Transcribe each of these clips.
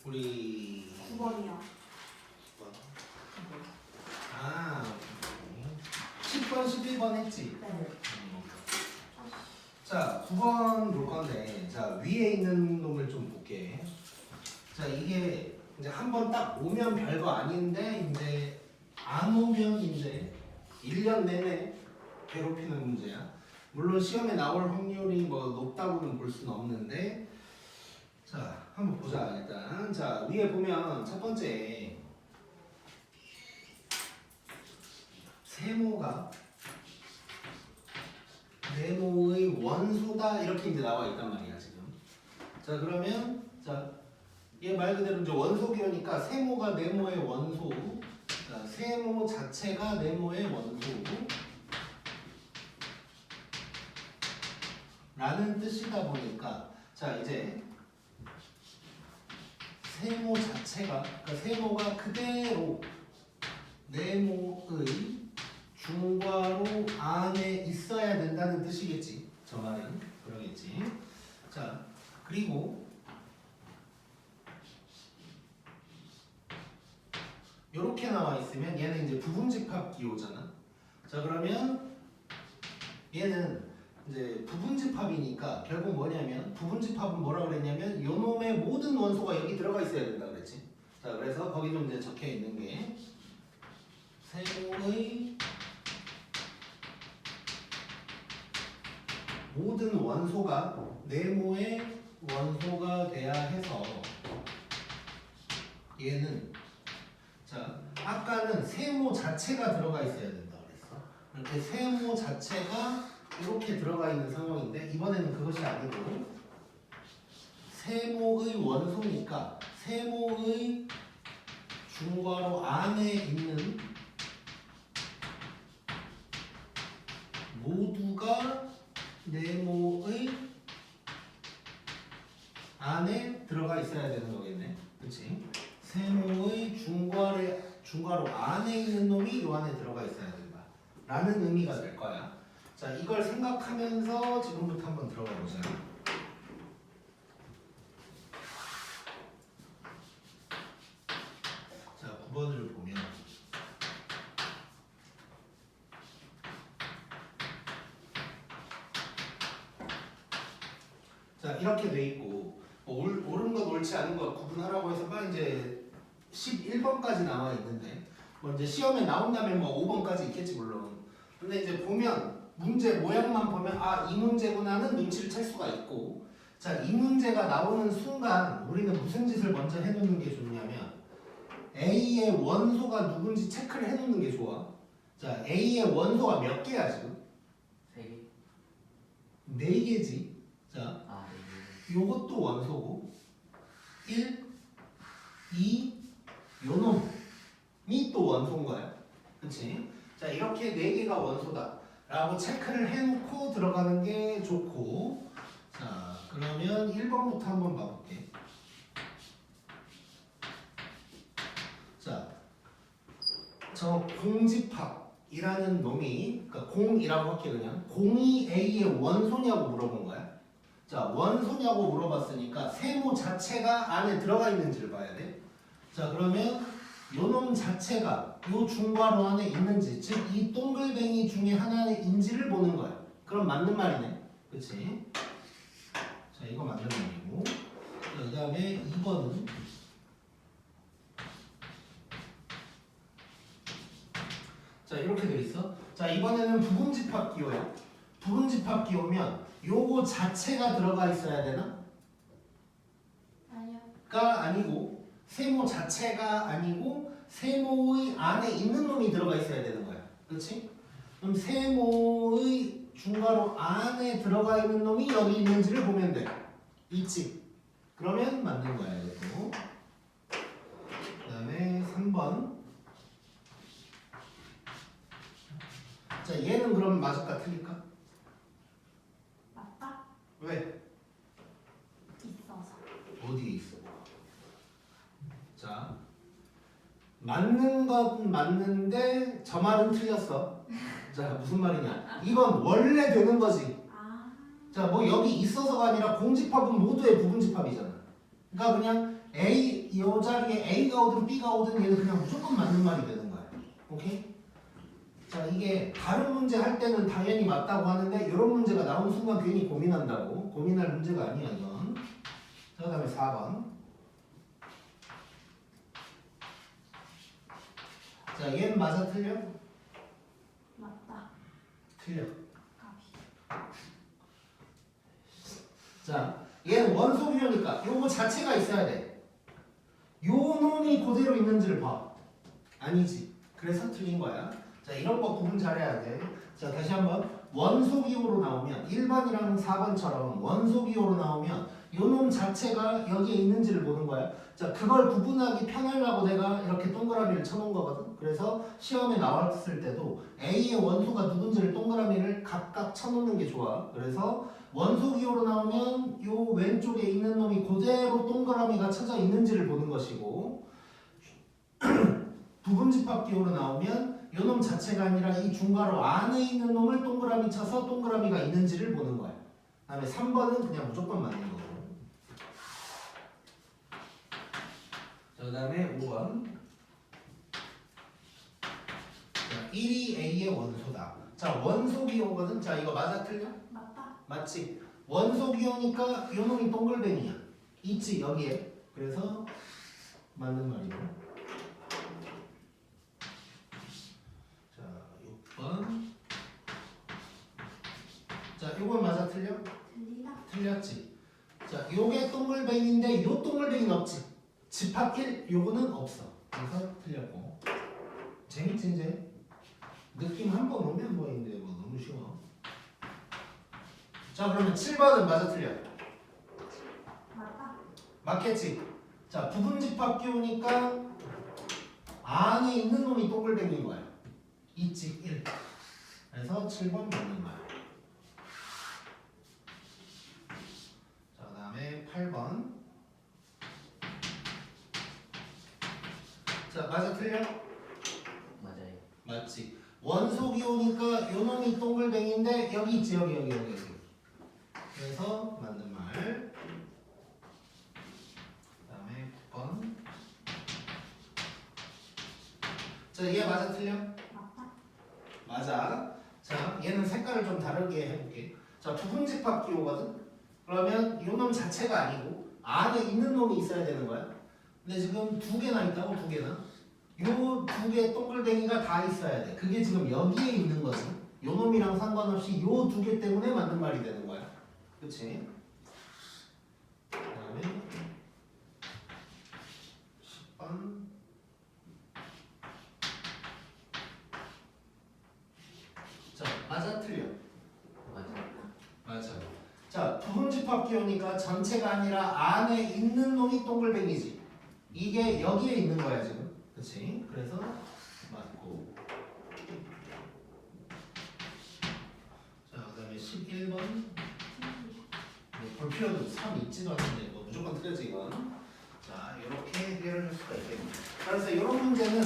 우리 9번이요. 10번, 11번 했지? 네. 자, 9번 볼 건데, 자, 위에 있는 놈을 좀 볼게. 자, 이게 이제 한 번 딱 오면 별거 아닌데, 이제 안 오면 이제 1년 내내 괴롭히는 문제야. 물론 시험에 나올 확률이 뭐 높다고는 볼 수는 없는데, 자, 한번 보자, 일단. 자, 위에 보면 첫 번째, 세모가 네모의 원소다 이렇게 이제 나와 있단 말이야 지금. 자 그러면 자 얘 말 그대로 이제 원소기호니까 세모가 네모의 원소. 자 세모 자체가 네모의 원소고 라는 뜻이다 보니까 자 이제 세모 자체가 그러니까 세모가 그대로 네모의 중괄호 안에 있어야 된다는 뜻이겠지. 저 말은 그러겠지. 자 그리고 이렇게 나와 있으면 얘는 이제 부분집합 기호잖아. 자 그러면 얘는 이제 부분집합이니까 결국 뭐냐면 부분집합은 뭐라 그랬냐면 요 놈의 모든 원소가 여기 들어가 있어야 된다 그랬지. 자 그래서 거기 좀 이제 적혀 있는 게 세모의 모든 원소가 네모의 원소가 돼야 해서 얘는 자 아까는 세모 자체가 들어가 있어야 된다 그랬어. 이렇게 세모 자체가 이렇게 들어가 있는 상황인데 이번에는 그것이 아니고 세모의 원소니까 세모의 중괄호 안에 있는 모두가 네모의 안에 들어가 있어야 되는 거겠네. 그렇지? 세모의 중괄호 안에 있는 놈이 요 안에 들어가 있어야 된다. 라는 의미가 될 거야. 자, 이걸 생각하면서 지금부터 한번 들어가 보자. 자, 9번을 보면 자 이렇게 돼 있고 뭐 옳은 것 옳지 않은 것 구분하라고 해서 막 이제 11번까지 나와 있는데 뭐 이제 시험에 나온다면 뭐 5번까지 있겠지 물론. 근데 이제 보면 문제 모양만 보면 아 이 문제구나는 눈치를 챌 수가 있고 자 이 문제가 나오는 순간 우리는 무슨 짓을 먼저 해놓는 게 좋냐면 A의 원소가 누군지 체크를 해놓는 게 좋아. 자 A의 원소가 몇 개야 지금? 3개? 4개지. 자 아, 요것도 원소고 1, 2, 요놈이 또 원소인 거야. 그치? 자 이렇게 4개가 원소다 라고 체크를 해놓고 들어가는 게 좋고 자 그러면 1번부터 한번 봐볼게. 자 저 공집합이라는 놈이 그러니까 공이라고 할게 그냥 공이 A의 원소냐고 물어본 거야. 자 원소냐고 물어봤으니까 세모 자체가 안에 들어가 있는지를 봐야 돼. 자 그러면 요놈 자체가 요 중괄호 안에 있는지 즉 이 동글뱅이 중에 하나인지를 보는 거야. 그럼 맞는 말이네. 그치? 자 이거 맞는 말이고 그 다음에 2번은 자 이렇게 돼 있어. 자 이번에는 부분집합 기호야. 부분집합 기호면 요거 자체가 들어가 있어야 되나? 아니요. 가 아니고 세모 자체가 아니고 세모의 안에 있는 놈이 들어가 있어야 되는 거야. 그렇지? 그럼 세모의 중괄호 안에 들어가 있는 놈이 여기 있는지를 보면 돼. 있지? 그러면 맞는 거야 이것도. 그 다음에 3번 자 얘는 그럼 맞을까 틀릴까? 맞다? 왜? 있어서. 어디에 있어? 자, 맞는 건 맞는데 저 말은 틀렸어. 자, 무슨 말이냐? 이건 원래 되는 거지. 아. 자, 뭐 여기 있어서가 아니라 공집합은 모두의 부분집합이잖아. 그러니까 그냥 A 이 자리에 A가 오든 B가 오든 얘는 그냥 무조건 맞는 말이 되는 거야. 오케이? 자, 이게 다른 문제 할 때는 당연히 맞다고 하는데 이런 문제가 나오는 순간 괜히 고민한다고. 고민할 문제가 아니야 이건. 자, 그 다음에 4번. 자, 얘는 맞아 틀려? 맞다. 틀려. 까비. 자, 얘는 원소비호니까 요거 자체가 있어야 돼. 요 놈이 그대로 있는지를 봐. 아니지. 그래서 틀린 거야. 자, 이런 거 구분 잘해야 돼. 자, 다시 한번 원소기호로 나오면 1번이랑 4번처럼 원소기호로 나오면 요 놈 자체가 여기에 있는지를 보는 거야. 자, 그걸 구분하기 편하려고 내가 이렇게 동그라미를 쳐놓은 거거든. 그래서 시험에 나왔을 때도 A의 원소가 누군지를 동그라미를 각각 쳐놓는 게 좋아. 그래서 원소기호로 나오면 요 왼쪽에 있는 놈이 그대로 동그라미가 쳐져 있는지를 보는 것이고 부분집합기호로 나오면 요 놈 자체가 아니라 이 중괄호 안에 있는 놈을 동그라미 쳐서 동그라미가 있는지를 보는 거야. 그 다음에 3번은 그냥 무조건 맞는 거고. 자, 그 다음에 5번. 자, 1이 A의 원소다. 자, 원소기호거든. 자, 이거 맞아 틀려? 맞다. 맞지? 원소기호니까 요 놈이 동글뱅이야. 있지 여기에. 그래서 맞는 말이고. 자, 6번. 자, 요건 맞아 틀려? 들리다. 틀렸지. 자, 요게 동글뱅이인데 요 동글뱅이는 없지. 집합 1 요거는 없어. 그래서 틀렸고. 재밌지 이제? 느낌 한 번 오면 뭐인데 뭐 너무 쉬워. 자, 그러면 7번은 맞아 틀려? 맞다. 맞겠지? 자, 부분집합기호니까 안에 있는 놈이 동글뱅이인 거야. 2찍 1. 그래서 7번 맞는 거야. 자, 그 다음에 8번. 자, 맞아 틀려? 맞아요. 맞지? 원소기호니까 요 놈이 동글뱅이인데 여기 있지 여기. 그래서 맞는 말. 그 다음에 9번. 자, 얘 맞아 틀려? 맞다. 맞아. 자, 얘는 색깔을 좀 다르게 해볼게. 자, 부분집합기호거든? 그러면 요 놈 자체가 아니고 안에 있는 놈이 있어야 되는 거야. 근데 지금 두 개나 있다고, 두 개나. 요 두 개 동글뱅이가 다 있어야 돼. 그게 지금 여기에 있는 거지. 요 놈이랑 상관없이 요 두 개 때문에 맞는 말이 되는 거야. 그치? 그 다음에 10번. 자, 맞아 틀려? 맞아요. 맞아. 자, 부분집합기호니까 전체가 아니라 안에 있는 놈이 동글뱅이지. 이게 여기에 있는 거야 지금. 그치? 그래서 맞고. 자, 그 다음에 11번. 볼 필요도 3 있지도 않은데 뭐 무조건 틀렸지 이건. 자, 이렇게 해결을 할 수가 있겠네. 그래서 이런 문제는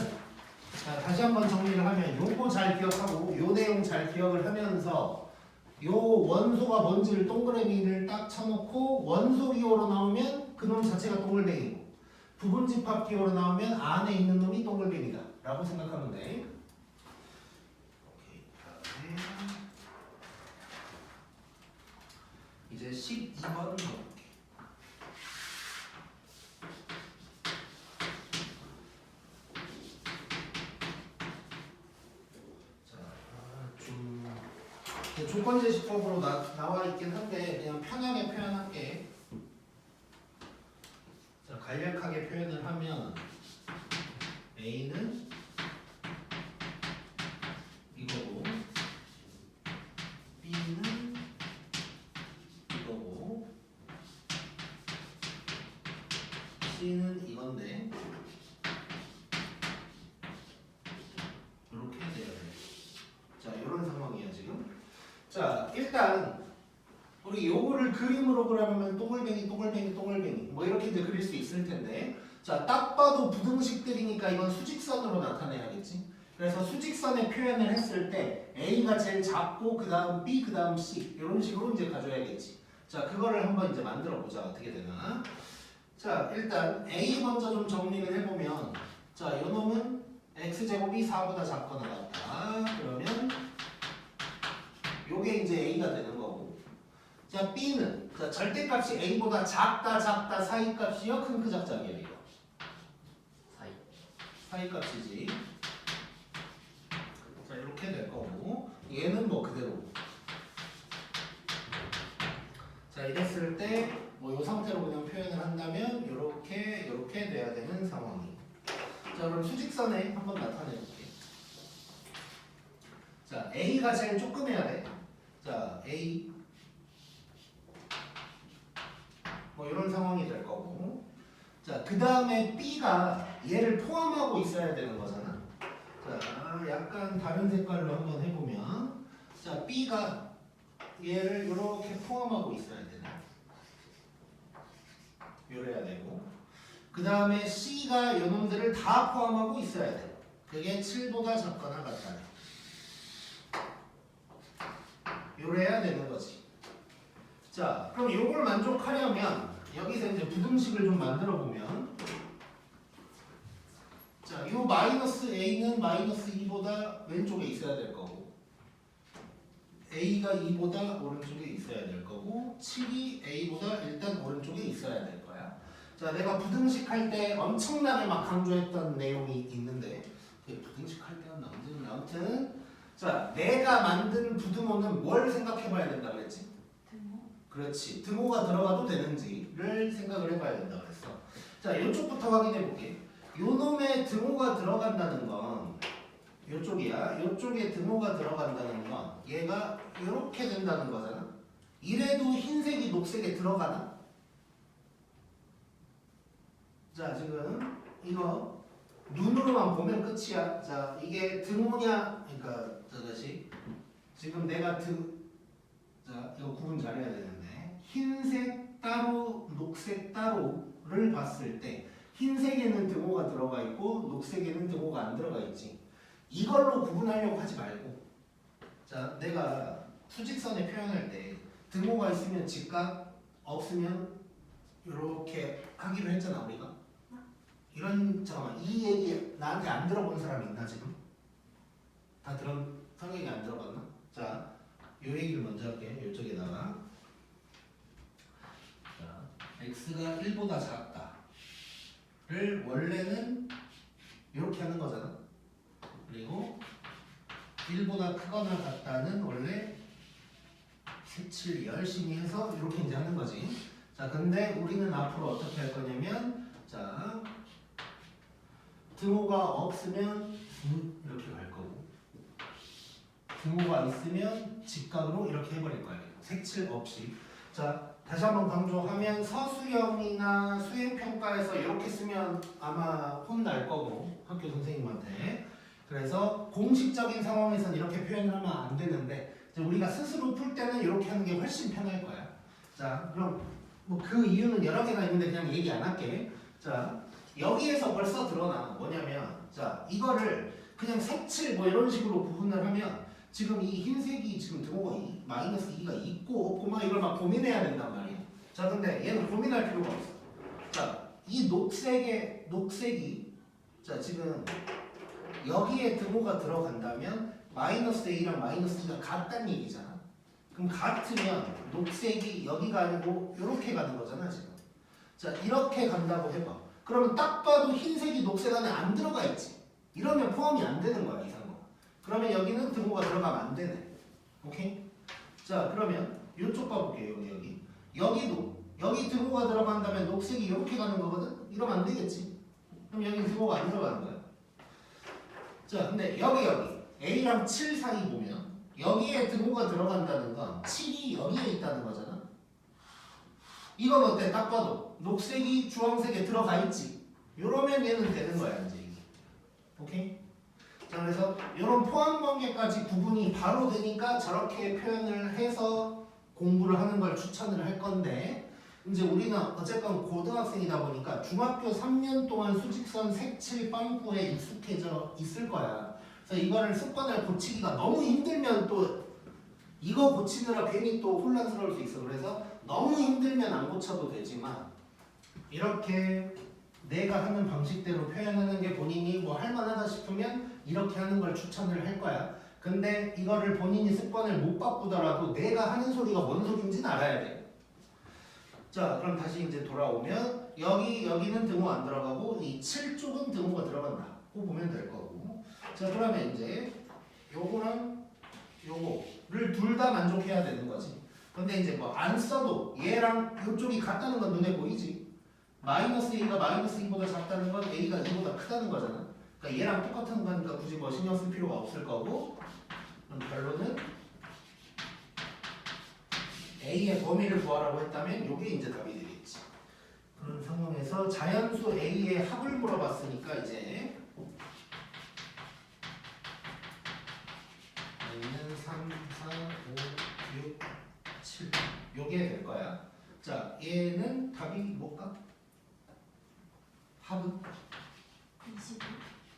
자, 다시 한번 정리를 하면 요거 잘 기억하고 요 내용 잘 기억을 하면서 요 원소가 뭔지를 동그라미를 딱 쳐놓고 원소기호로 나오면 그놈 자체가 동글뱅이고 부분집합기호로 나오면 안에 있는 놈이 동글뱅이다 라고 생각하면 돼. 오케이, 그다음에 이제 12번 넣을게. 조건제시법으로 나와 있긴 한데 그냥 편하게 표현할게. 자, 간략하게 표현을 하면 A는 이거고 B는 이거고 C는 이건데 이렇게 돼야 돼. 자, 이런 상황이야 지금. 자, 일단 우리 요거를 그림으로 그려보면 동글뱅이 뭐 이렇게 이제 그릴 수 있을 텐데, 자, 딱 봐도 부등식들이니까 이건 수직선으로 나타내야겠지. 그래서 수직선의 표현을 했을 때 A가 제일 작고 그 다음 B 그 다음 C 이런 식으로 이제 가져야겠지. 자, 그거를 한번 이제 만들어 보자. 어떻게 되나. 자, 일단 A 먼저 좀 정리를 해보면, 자, 요 놈은 x제곱이 4보다 작거나 같다. 그러면 요게 이제 A가 되는 거고. 자, B는 자, 절대값이 A보다 작다 사이값이요? 큰 작작이에요 이거. 사이. 사이값이지. 자, 이렇게 될 거고. 얘는 뭐 그대로. 자, 이랬을 때 뭐 이 상태로 그냥 표현을 한다면 요렇게 돼야 되는 상황이. 자, 그럼 수직선에 한번 나타내 볼게. 자, A가 제일 조그매야 돼. 자, A 뭐 이런 상황이 될 거고. 자, 그 다음에 B가 얘를 포함하고 있어야 되는 거잖아. 자, 약간 다른 색깔로 한번 해보면, 자, B가 얘를 이렇게 포함하고 있어야 되네. 요래야 되고, 그 다음에 C가 요놈들을 다 포함하고 있어야 돼. 그게 7보다 작거나 같다. 요래야 되는 거지. 자, 그럼 요걸 만족하려면 여기서 이제 부등식을 좀 만들어 보면, 자, 요 마이너스 A는 마이너스 2보다 왼쪽에 있어야 될 거고, A가 2보다 오른쪽에 있어야 될 거고, 7이 A보다 일단 오른쪽에 있어야 될 거야. 자, 내가 부등식 할 때 엄청나게 막 강조했던 내용이 있는데, 부등식 할 때는 언제는 아무튼, 자, 내가 만든 부등호는 뭘 생각해 봐야 된다 그랬지? 등호. 그렇지. 등호가 들어가도 되는지를 생각을 해봐야 된다 그랬어. 자, 이쪽부터 확인해 볼게. 요 놈의 등호가 들어간다는 건 요쪽이야. 요쪽에 등호가 들어간다는 건 얘가 이렇게 된다는 거잖아. 이래도 흰색이 녹색에 들어가나? 자, 지금 이거 눈으로만 보면 끝이야. 자, 이게 등호냐? 그러니까 다시 지금 내가 자, 이거 구분 잘해야 되는데, 흰색 따로 녹색 따로를 봤을 때 흰색에는 등호가 들어가 있고 녹색에는 등호가 안 들어가 있지. 이걸로 구분하려고 하지 말고, 자, 내가 수직선에 표현할 때 등호가 있으면 직각, 없으면 이렇게 하기로 했잖아 우리가. 잠깐만, 이 얘기 나한테 안 들어본 사람 있나 지금? 다 성경이 안 들어봤나? 자, 요 얘기를 먼저 할게. 이쪽에다가, 자, x가 1보다 작다를 원래는 이렇게 하는 거잖아. 그리고 1보다 크거나 같다는 원래 색칠 열심히 해서 이렇게 이제 하는 거지. 자, 근데 우리는 앞으로 어떻게 할 거냐면, 자, 등호가 없으면 이렇게 갈 거고, 등호가 있으면 직각으로 이렇게 해버릴 거예요. 색칠 없이. 자, 다시 한번 강조하면 서술형이나 수행평가에서 이렇게 쓰면 아마 혼날 거고, 학교 선생님한테. 그래서 공식적인 상황에서는 이렇게 표현을 하면 안 되는데, 이제 우리가 스스로 풀 때는 이렇게 하는 게 훨씬 편할 거야. 자, 그럼 뭐 그 이유는 여러 개가 있는데 그냥 얘기 안 할게. 자, 여기에서 벌써 드러나. 뭐냐면, 자, 이거를 그냥 색칠 뭐 이런 식으로 구분을 하면 지금 이 흰색이 지금 등호가 마이너스 2가 있고 없고 막 이걸 막 고민해야 된단 말이야. 자, 근데 얘는 고민할 필요가 없어. 자, 이 녹색이 자, 지금 여기에 등호가 들어간다면 마이너스 A랑 마이너스 2가 같다는 얘기잖아. 그럼 같으면 녹색이 여기가 아니고 이렇게 가는 거잖아 지금. 자, 이렇게 간다고 해봐. 그러면 딱 봐도 흰색이 녹색 안에 안 들어가 있지. 이러면 포함이 안 되는 거야, 이상거. 그러면 여기는 등호가 들어가면 안 되네. 오케이? 자, 그러면 이쪽 봐볼게요. 여기도 여기 등호가 들어간다면 녹색이 이렇게 가는 거거든. 이러면 안 되겠지. 그럼 여기 등호가 안 들어가는 거야. 자, 근데 여기 A랑 7 사이 보면 여기에 등호가 들어간다는 건 7이 여기에 있다는 거잖아. 이건 어때? 딱 봐도 녹색이 주황색에 들어가 있지. 요러면 얘는 되는 거야 이제 이게. 오케이? 자, 그래서 이런 포함 관계까지 구분이 바로 되니까 저렇게 표현을 해서 공부를 하는 걸 추천을 할 건데, 이제 우리는 어쨌건 고등학생이다 보니까 중학교 3년 동안 수직선 색칠 빵꾸에 익숙해져 있을 거야. 그래서 이거를 습관을 고치기가 너무 힘들면 또 이거 고치느라 괜히 또 혼란스러울 수 있어. 그래서 너무 힘들면 안 고쳐도 되지만, 이렇게 내가 하는 방식대로 표현하는 게 본인이 뭐 할만하다 싶으면 이렇게 하는 걸 추천을 할 거야. 근데 이거를 본인이 습관을 못 바꾸더라도 내가 하는 소리가 뭔 소리인지는 알아야 돼. 자, 그럼 다시 이제 돌아오면 여기는 등호 안 들어가고 이 7쪽은 등호가 들어간다. 그거 보면 될 거고. 자, 그러면 이제 요거랑 요거를 둘 다 만족해야 되는 거지. 근데 이제 뭐 안 써도 얘랑 이쪽이 같다는 건 눈에 보이지. 마이너스 A가 마이너스 2보다 작다는 건 A가 2보다 크다는 거잖아. 그러니까 얘랑 똑같은 거니까 굳이 뭐 신경 쓸 필요가 없을 거고. 그럼 결론은 A의 범위를 구하라고 했다면 이게 이제 답이 되겠지. 그런 상황에서 자연수 A의 합을 물어봤으니까 이제 A는 3, 4, 5, 6, 7 요게 될 거야. 자, 얘는 답이 뭘까? 합은 25.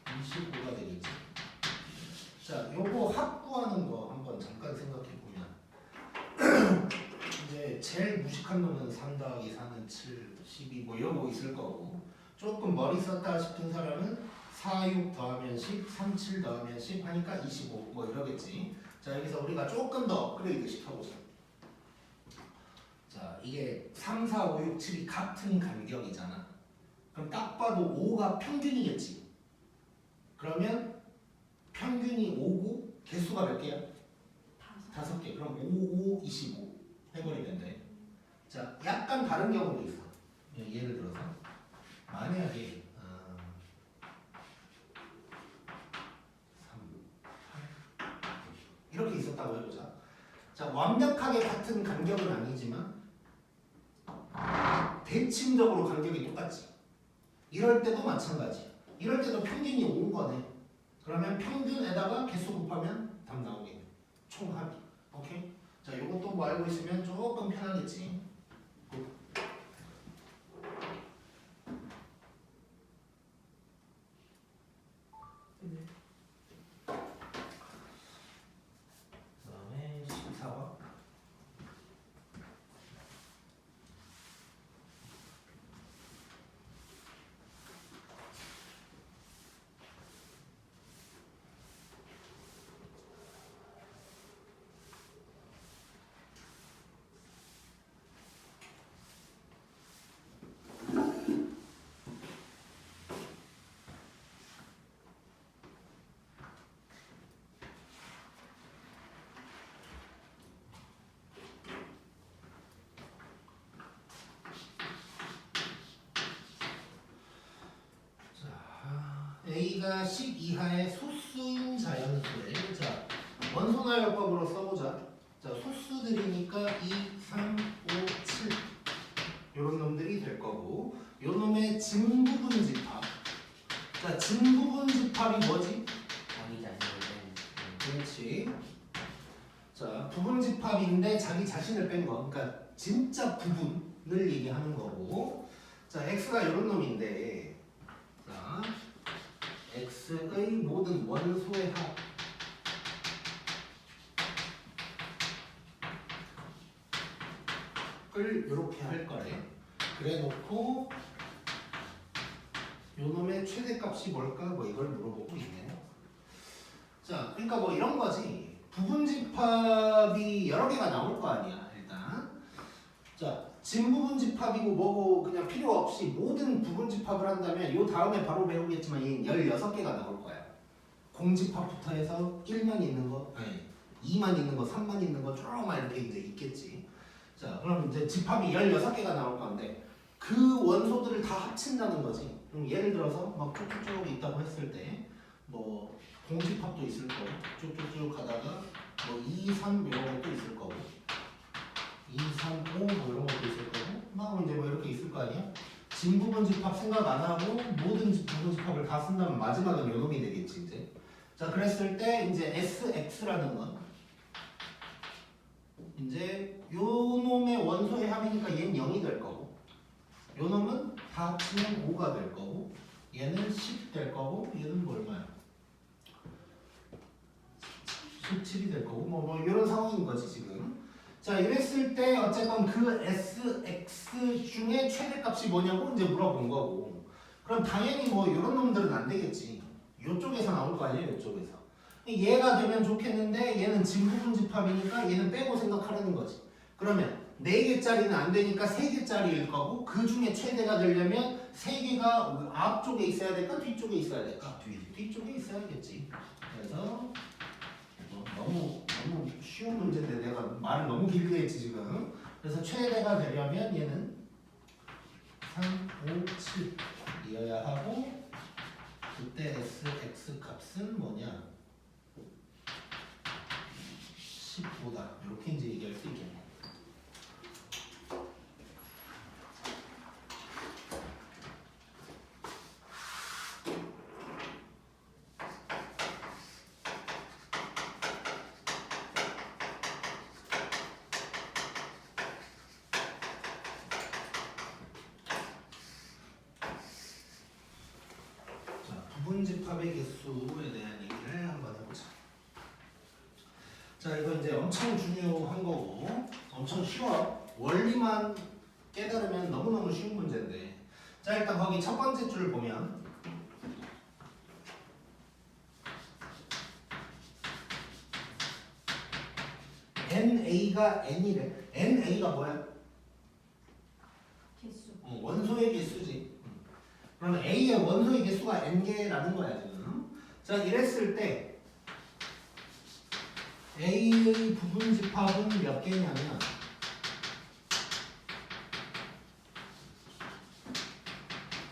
25가 되겠지. 자, 요거 합 구하는 거 한번 잠깐 생각해 보면 이제 제일 무식한 놈은 3 더하기 4는 7, 12 뭐 이런 거 있을 거고 조금 머리 썼다 싶은 사람은 4, 6 더하면 10, 3, 7 더하면 10 하니까 25 뭐 이러겠지. 자, 여기서 우리가 조금 더 업그레이드 시켜보자. 자, 이게 3, 4, 5, 6, 7이 같은 간격이잖아. 그럼 딱 봐도 5가 평균이겠지. 그러면 평균이 5고 개수가 몇 개야? 5개. 그럼 5, 5, 25 해버리면 돼. 자, 약간 다른 경우도 있어. 예를 들어서 만약에 3, 8 이렇게 있었다고 해보자. 자, 완벽하게 같은 간격은 아니지만 대칭적으로 간격이 똑같지. 이럴 때도 마찬가지. 이럴 때도 평균이 5인 거네. 그러면 평균에다가 개수 곱하면 답 나오겠네. 총합이. 오케이? 자, 이것도 뭐 알고 있으면 조금 편하겠지. 그다음에 14번. A가 10 이하의 소수인 자연수에 자 원소나열법으로 써보자. 자, 소수들이니까 2, 3, 5, 7 요런 놈들이 될 거고 요 놈의 진부분 집합. 자, 진부분 집합이 뭐지? 자기 자신을 뺀 그렇지. 자, 부분 집합인데 자기 자신을 뺀 거. 그러니까 진짜 부분을 얘기하는 거고. 자, x가 이런 놈인데, 자, x의 모든 원소의 합을 이렇게 할 거래. 그래 놓고 요 놈의 최대값이 뭘까? 뭐 이걸 물어보고 있네요. 자, 그러니까 뭐 이런 거지. 부분 집합이 여러 개가 나올 거 아니야, 일단. 자, 진부분 집합이고 뭐고 그냥 필요 없이 모든 부분 집합을 한다면 요 다음에 바로 배우겠지만 얘는 16개가 나올 거야. 공집합부터 해서 1만 있는 거, 아니 2만 있는 거, 3만 있는 거 쪼로만 이렇게 이제 있겠지. 자, 그럼 이제 집합이 16개가 나올 건데 그 원소들을 다 합친다는 거지. 그럼 예를 들어서 막 쭉쭉쭉 있다고 했을 때 뭐 공집합도 있을 거고 쭉쭉쭉 가다가 뭐 2, 3 이런 것도 있을 거고 2, 3, 5 뭐 이런 것도 있을 거고 막 이제 뭐 이렇게 있을 거 아니야? 진부분 집합 생각 안 하고 모든 부분 집합을 다 쓴다면 마지막은 요 놈이 되겠지 이제. 자, 그랬을 때 이제 SX라는 건 이제 요 놈의 원소의 합이니까 얘는 0이 될 거고 요 놈은 다 합치면 5가 될 거고 얘는 10 될 거고 얘는 뭐 얼마야? 17이 될 거고 뭐 이런 상황인 거지 지금. 자, 이랬을 때 어쨌건 그 SX 중에 최대값이 뭐냐고 이제 물어본 거고. 그럼 당연히 뭐 이런 놈들은 안 되겠지. 요쪽에서 나올 거 아니에요, 요쪽에서. 얘가 되면 좋겠는데 얘는 진부분집합이니까 얘는 빼고 생각하려는 거지. 그러면 4개짜리는 안 되니까 3개짜리일 거고 그 중에 최대가 되려면 3개가 앞쪽에 있어야 될까 뒤쪽에 있어야 될까? 뒤쪽에 있어야겠지. 그래서 너무 쉬운 문제인데 내가 말을 너무 길게 했지 지금. 그래서 최대가 되려면 얘는 3, 5, 7이어야 하고 그때 SX 값은 뭐냐? 10보다 이렇게 이제 얘기할 수 있겠네. 부분집합의 개수에 대한 얘기를 한번 해보자. 자, 이거 이제 엄청 중요한 거고 엄청 쉬워. 원리만 깨달으면 너무너무 쉬운 문제인데. 자, 일단 거기 첫 번째 줄 보면 NA가 N이래. NA가 뭐야? 개수. 원소의 개수지. 그러면 A의 원소의 개수가 N개라는 거야 지금. 자, 이랬을 때 A의 부분집합은 몇 개냐면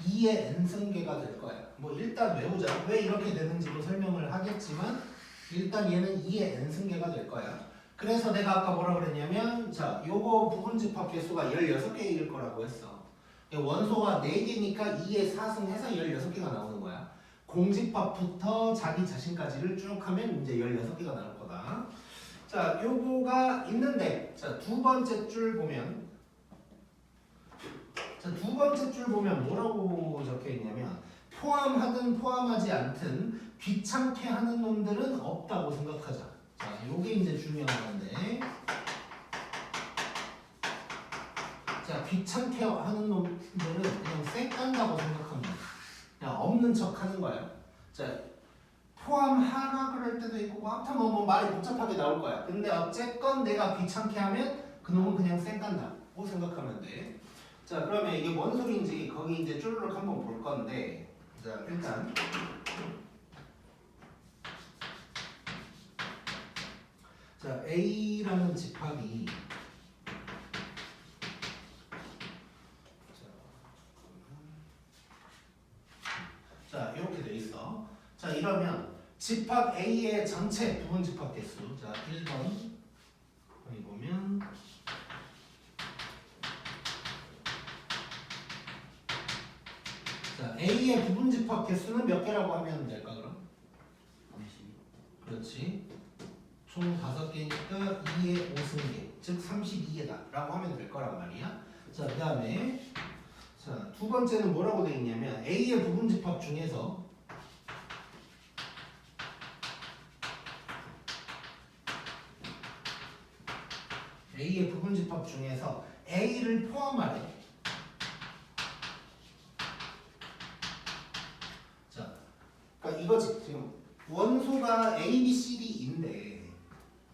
E의 N승계가 될 거야. 뭐 일단 외우자. 왜 이렇게 되는지도 설명을 하겠지만 일단 얘는 E의 N승계가 될 거야. 그래서 내가 아까 뭐라 그랬냐면 자, 요거 부분집합 개수가 16개일 거라고 했어. 원소가 4개니까 2의 4승 해서 16개가 나오는 거야. 공집합부터 자기 자신까지를 쭉 하면 이제 16개가 나올 거다. 자, 요거가 있는데 자, 두 번째 줄 보면 뭐라고 적혀 있냐면 포함하든 포함하지 않든 귀찮게 하는 놈들은 없다고 생각하자. 자, 요게 이제 중요한 건데. 자, 귀찮게 하는 놈들은 그냥 쌩 깐다고 생각합니다. 그냥 없는 척 하는 거야. 자, 포함하라 그럴 때도 있고, 뭐 아무튼 뭐 말이 복잡하게 나올 거야. 근데 어쨌건 내가 귀찮게 하면 그놈은 그냥 쌩 깐다고 생각하면 돼. 자, 그러면 이게 뭔 소리인지 거기 이제 쭈르륵 한번 볼 건데, 자, 일단. 자, A라는 집합이 자, 이렇게 돼 있어. 자, 이러면 집합 A의 전체 부분 집합 개수. 자, 1번 여기 보면 자, A의 부분 집합 개수는 몇 개라고 하면 될까 그럼? 32. 그렇지. 총 5개니까 2의 5승계, 즉 32개다 라고 하면 될 거란 말이야. 자, 그 다음에 자, 두 번째는 뭐라고 되어 있냐면 A의 부분 집합 중에서 A의 부분 집합 중에서 A를 포함하래. 자, 그러니까 이거지. 지금 원소가 A, B, C, D인데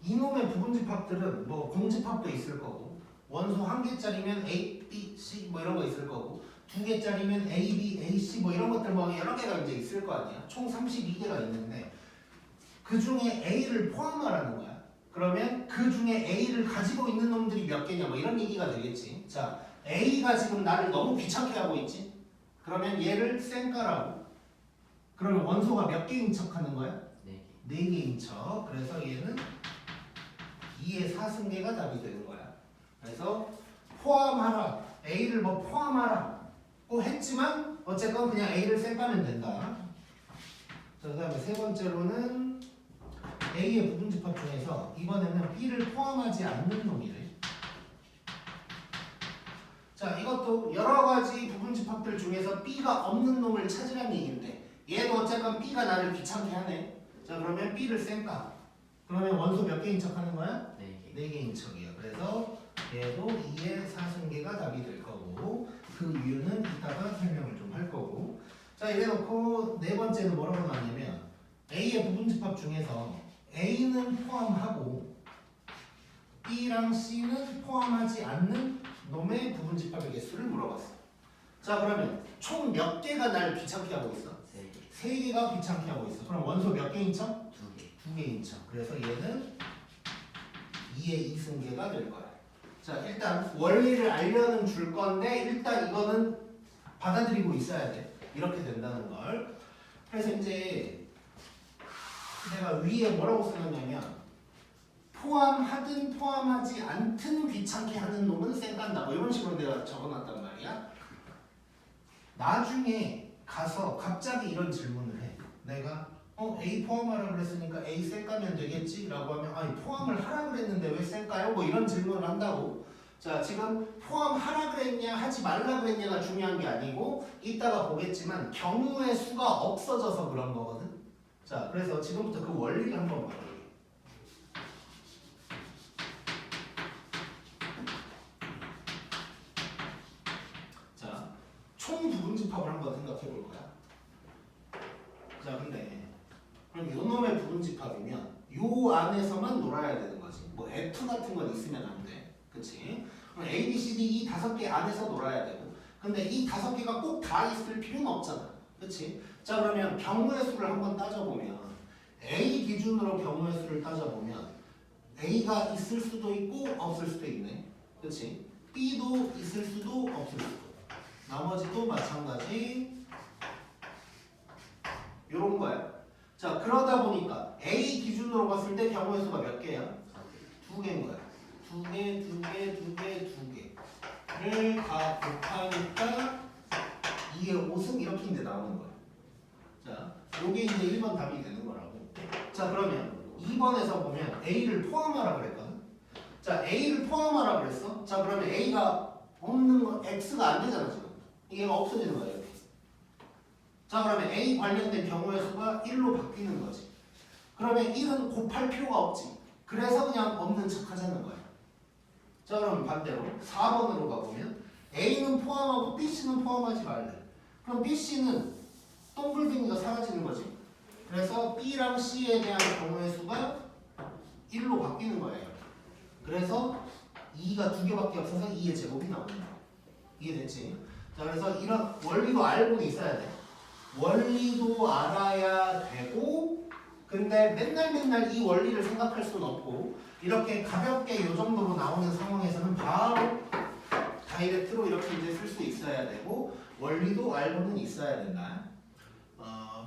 이놈의 부분 집합들은 뭐 공집합도 있을 거고 원소 한 개짜리면 A, B, C 뭐 이런 거 있을 거고 2개짜리면 A, B, A, C 뭐 이런 것들 뭐 여러 개가 이제 있을 거 아니야. 총 32개가 있는데 그 중에 A를 포함하라는 거야. 그러면 그 중에 A를 가지고 있는 놈들이 몇 개냐 뭐 이런 얘기가 되겠지. 자, A가 지금 나를 너무 귀찮게 하고 있지. 그러면 얘를 쌩까라고. 그러면 원소가 몇 개인 척 하는 거야? 4개. 4개인 척. 그래서 얘는 2의 4승계가 답이 되는 거야. 그래서 포함하라. A를 뭐 포함하라고 했지만 어쨌건 그냥 A를 쌩까면 된다. 자, 그 다음에 세 번째로는 A의 부분집합 중에서 이번에는 B를 포함하지 않는 놈이래. 자, 이것도 여러 가지 부분집합들 중에서 B가 없는 놈을 찾으라는 얘기인데 얘도 어쨌건 B가 나를 귀찮게 하네. 자, 그러면 B를 쌩까. 그러면 원소 몇 개인 척 하는 거야? 네. 4개인 척이야. 그래서 얘도 2의 사승계가 답이 될 거고 그 이유는 이따가 설명을 좀 할 거고. 자 이래놓고 네 번째는 뭐라고 나왔냐면 A의 부분집합 중에서 A는 포함하고 B랑 C는 포함하지 않는 놈의 부분집합의 개수를 물어봤어. 자 그러면 총 몇 개가 날 귀찮게 하고 있어? 3개. 3개가 귀찮게 하고 있어. 그럼 원소 몇 개인 척? 2개. 2개인 척. 그래서 얘는 2의 이승계가 될 거야. 자 일단 원리를 알려는 줄 건데 일단 이거는 받아들이고 있어야 돼. 이렇게 된다는 걸. 그래서 이제 내가 위에 뭐라고 써놨냐면 포함하든 포함하지 않든 귀찮게 하는 놈은 쌩간다. 뭐 이런 식으로 내가 적어놨단 말이야. 나중에 가서 갑자기 이런 질문을 해. 내가 A 포함하라 그랬으니까 A 쌩까면 되겠지? 라고 하면 아니 포함을 하라 그랬는데 왜 쌩까요? 뭐 이런 질문을 한다고. 자 지금 포함하라 그랬냐 하지 말라 그랬냐가 중요한 게 아니고 이따가 보겠지만 경우의 수가 없어져서 그런 거거든. 자 그래서 지금부터 그 원리를 한번 봐볼게. 자 총 부분집합을 한번 생각해 볼 거야. 자 근데 그럼 요 놈의 부분집합이면 요 안에서만 놀아야 되는 거지. 뭐 F 같은 건 있으면 안 돼. 그치? 그럼 A, B, C, D 이 5개 안에서 놀아야 되고 근데 이 5개가 꼭 다 있을 필요는 없잖아. 그치? 자 그러면 경우의 수를 한번 따져보면 A 기준으로 경우의 수를 따져보면 A가 있을 수도 있고 없을 수도 있네. 그치? B도 있을 수도 없을 수도. 나머지도 마찬가지. 요런 거야. 자 그러다 보니까 A 기준으로 봤을 때 경우의 수가 몇 개야? 2개인 거야. 2개를 다 곱하니까 2의 5승 이렇게 이제 나오는 거야. 자 요게 이제 1번 답이 되는 거라고. 자 그러면 2번에서 보면 A를 포함하라 그랬거든. 자 A를 포함하라 그랬어. 자 그러면 A가 없는 거 X가 안 되잖아 지금. 얘가 없어지는 거야 이렇게. 자 그러면 A 관련된 경우의 수가 1로 바뀌는 거지. 그러면 1은 곱할 필요가 없지. 그래서 그냥 없는 척 하자는 거야. 자 그럼 반대로 4번으로 가보면 A는 포함하고 BC는 포함하지 말래. 그럼 BC는 동글뱅이가 사라지는 거지. 그래서 B랑 C에 대한 경우의 수가 1로 바뀌는 거예요. 그래서 2가 2개밖에 없어서 2의 제곱이 나오는 거야. 이해됐지? 자 그래서 이런 원리도 알고는 있어야 돼. 원리도 알아야 되고 근데 맨날 이 원리를 생각할 수는 없고 이렇게 가볍게 이 정도로 나오는 상황에서는 바로 다이렉트로 이렇게 이제 쓸 수 있어야 되고 원리도 알고는 있어야 된다.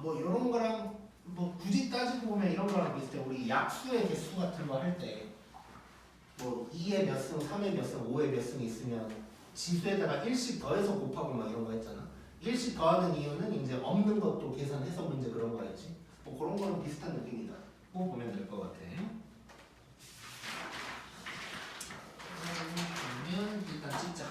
뭐 이런 거랑 뭐 굳이 따지고 보면 이런 거랑 비슷해. 우리 약수의 개수 같은 거 할 때 뭐 2의 몇 승, 3의 몇 승, 5의 몇 승 있으면 지수에다가 1씩 더해서 곱하고 막 이런 거 했잖아. 1씩 더하는 이유는 이제 없는 것도 계산해서 문제 그런 거였지. 뭐 그런 거랑 비슷한 느낌이다. 뭐 보면 될 것 같아. 그러면 일단 찍자.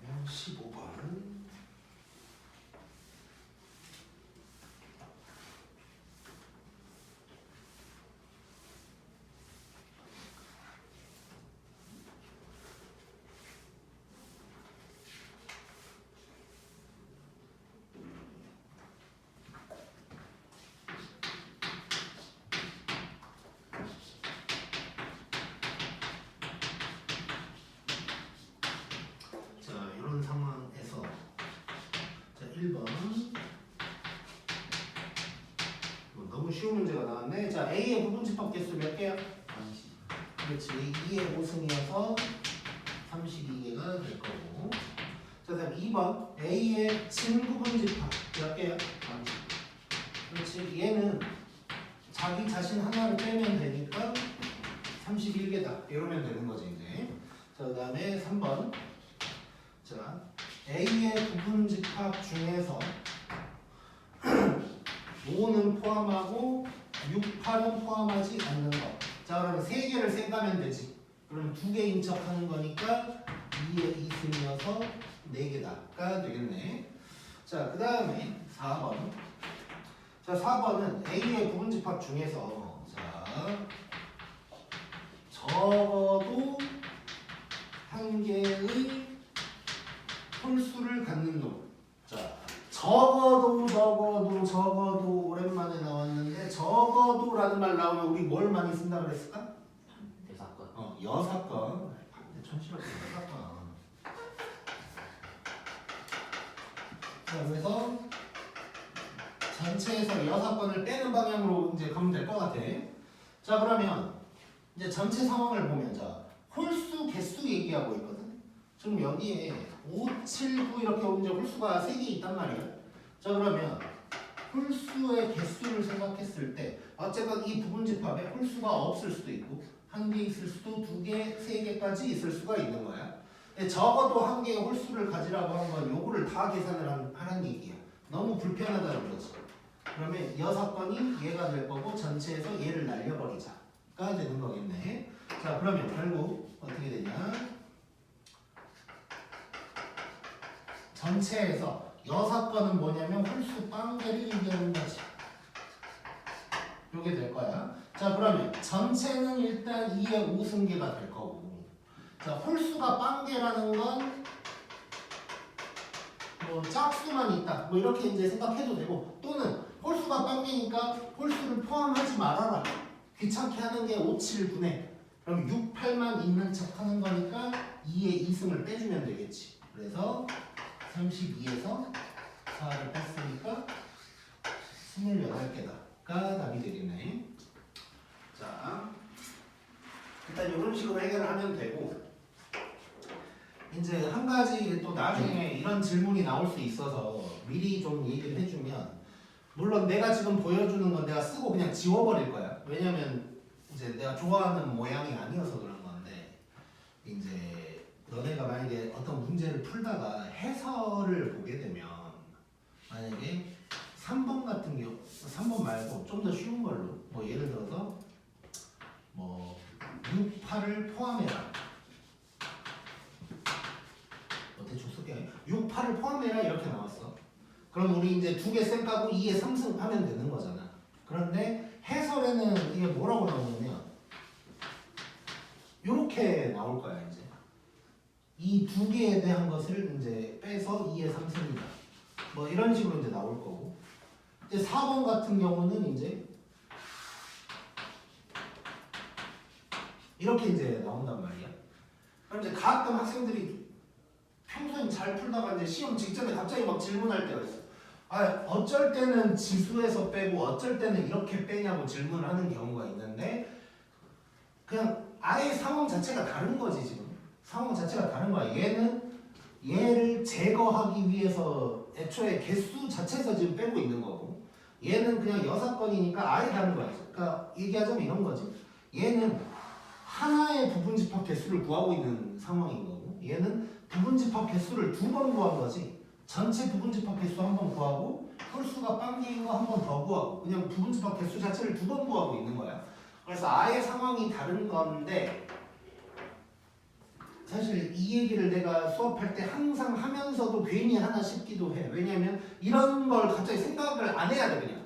그러면 15번. 자, 이런 상황에서 자, 1번 너무 쉬운 문제가 나왔네. 자, A의 부분집합 개수 몇 개야? 30. 그렇지. 2의 5승이어서 32개가 될 거고. 자, 다음 2번 A의 진부분집합 몇 개야? 30. 그렇지. 얘는 자기 자신 하나를 빼면 되니까 31개다. 이러면 되는 거지 이제. 자, 그다음에 3번. 자, A의 부분집합 중에서 5는 포함하고 6, 8은 포함하지 않는 거. 자, 그러면 3개를 생각하면 되지. 그럼 2개인 척 하는 거니까 2에 2승이어서 4개다가 되겠네. 자, 그 다음에 4번. 자, 4번은 A의 부분집합 중에서 자, 적어도 한 개의 홀수를 갖는 놈. 자, 적어도 오랜만에 나왔는데 적어도라는 말 나오면 우리 뭘 많이 쓴다 그랬을까? 대사건. 여사건. 천실하게 여사건. 자, 그래서 전체에서 여사건을 빼는 방향으로 이제 가면 될 것 같아. 자, 그러면 이제 전체 상황을 보면 자, 홀수 개수 얘기하고 있거든. 지금 여기에 5, 7, 9 이렇게 이제 홀수가 3개 있단 말이야. 자, 그러면 홀수의 개수를 생각했을 때 어쨌건 이 부분집합에 홀수가 없을 수도 있고 한 개 있을 수도 2개, 3개까지 있을 수가 있는 거야. 근데 적어도 한 개의 홀수를 가지라고 한 건 요거를 다 계산을 하는 얘기야. 너무 불편하다는 거지. 그러면 여사건이 얘가 될 거고 전체에서 얘를 날려버리자가 되는 거겠네. 자, 그러면 결국 어떻게 되냐? 전체에서 여사건은 뭐냐면 홀수 빵개를 얘기하는 거지. 요게 될 거야. 자, 그러면 전체는 일단 2의 5승계가 될 거고. 자, 홀수가 빵개라는 건 뭐 짝수만 있다. 뭐 이렇게 이제 생각해도 되고 또는 홀수가 빵개니까 홀수를 포함하지 말아라. 귀찮게 하는 게 5, 7, 9네. 그럼 6, 8만 있는 척 하는 거니까 2의 2승을 빼주면 되겠지. 그래서 32에서 4를 뺐으니까 28개다가 답이 되겠네. 자, 일단 이런 식으로 해결을 하면 되고 이제 한 가지 또 나중에 이런 질문이 나올 수 있어서 미리 좀 얘기를 해주면 물론 내가 지금 보여주는 건 내가 쓰고 그냥 지워버릴 거야. 왜냐면 이제 내가 좋아하는 모양이 아니어서 그런 건데 이제 너네가 만약에 어떤 문제를 풀다가 해설을 보게 되면 만약에 3번 같은 경우 3번 말고 좀 더 쉬운 걸로 뭐 예를 들어서 뭐 6, 8을 포함해라. 대충 쓸게. 6, 8을 포함해라 이렇게 나왔어. 그럼 우리 이제 2개 쌩 까고 2에 3승 하면 되는 거잖아. 그런데 해설에는 이게 뭐라고 나오냐면 이렇게 나올 거야 이제. 이 2개에 대한 것을 이제 빼서 2의 3승이다. 뭐 이런 식으로 이제 나올 거고. 이제 4번 같은 경우는 이제 이렇게 이제 나온단 말이야. 그럼 이제 가끔 학생들이 평소엔 잘 풀다가 이제 시험 직전에 갑자기 막 질문할 때가 있어. 아, 어쩔 때는 지수에서 빼고 어쩔 때는 이렇게 빼냐고 질문을 하는 경우가 있는데 그냥 아예 상황 자체가 다른 거지 지금. 상황 자체가 다른 거야. 얘를 제거하기 위해서 애초에 개수 자체에서 지금 빼고 있는 거고 얘는 그냥 여사건이니까 아예 다른 거야. 그러니까 얘기하자면 이런 거지. 얘는 하나의 부분집합 개수를 구하고 있는 상황인 거고 얘는 부분집합 개수를 2번 구한 거지. 전체 부분집합 개수 한 번 구하고 홀수가 빵개인 거 한 번 더 구하고 그냥 부분집합 개수 자체를 2번 구하고 있는 거야. 그래서 아예 상황이 다른 건데 사실 이 얘기를 내가 수업할 때 항상 하면서도 괜히 하나 싶기도 해. 왜냐면 이런 걸 갑자기 생각을 안 해야 돼 그냥.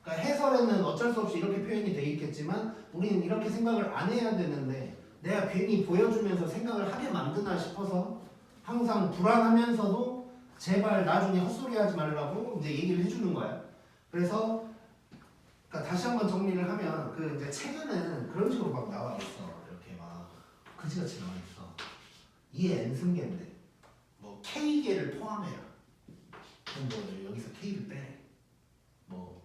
그러니까 해설에는 어쩔 수 없이 이렇게 표현이 돼 있겠지만 우리는 이렇게 생각을 안 해야 되는데 내가 괜히 보여주면서 생각을 하게 만드나 싶어서 항상 불안하면서도 제발 나중에 헛소리 하지 말라고 이제 얘기를 해주는 거야. 그래서 그러니까 다시 한번 정리를 하면 그 이제 책에는 그런 식으로 막 나와 있어. 이렇게 막 그지같이 나와 있어. 이게 n승계인데 뭐 k개를 포함해라. 그럼 뭐 여기서 k를 빼. 뭐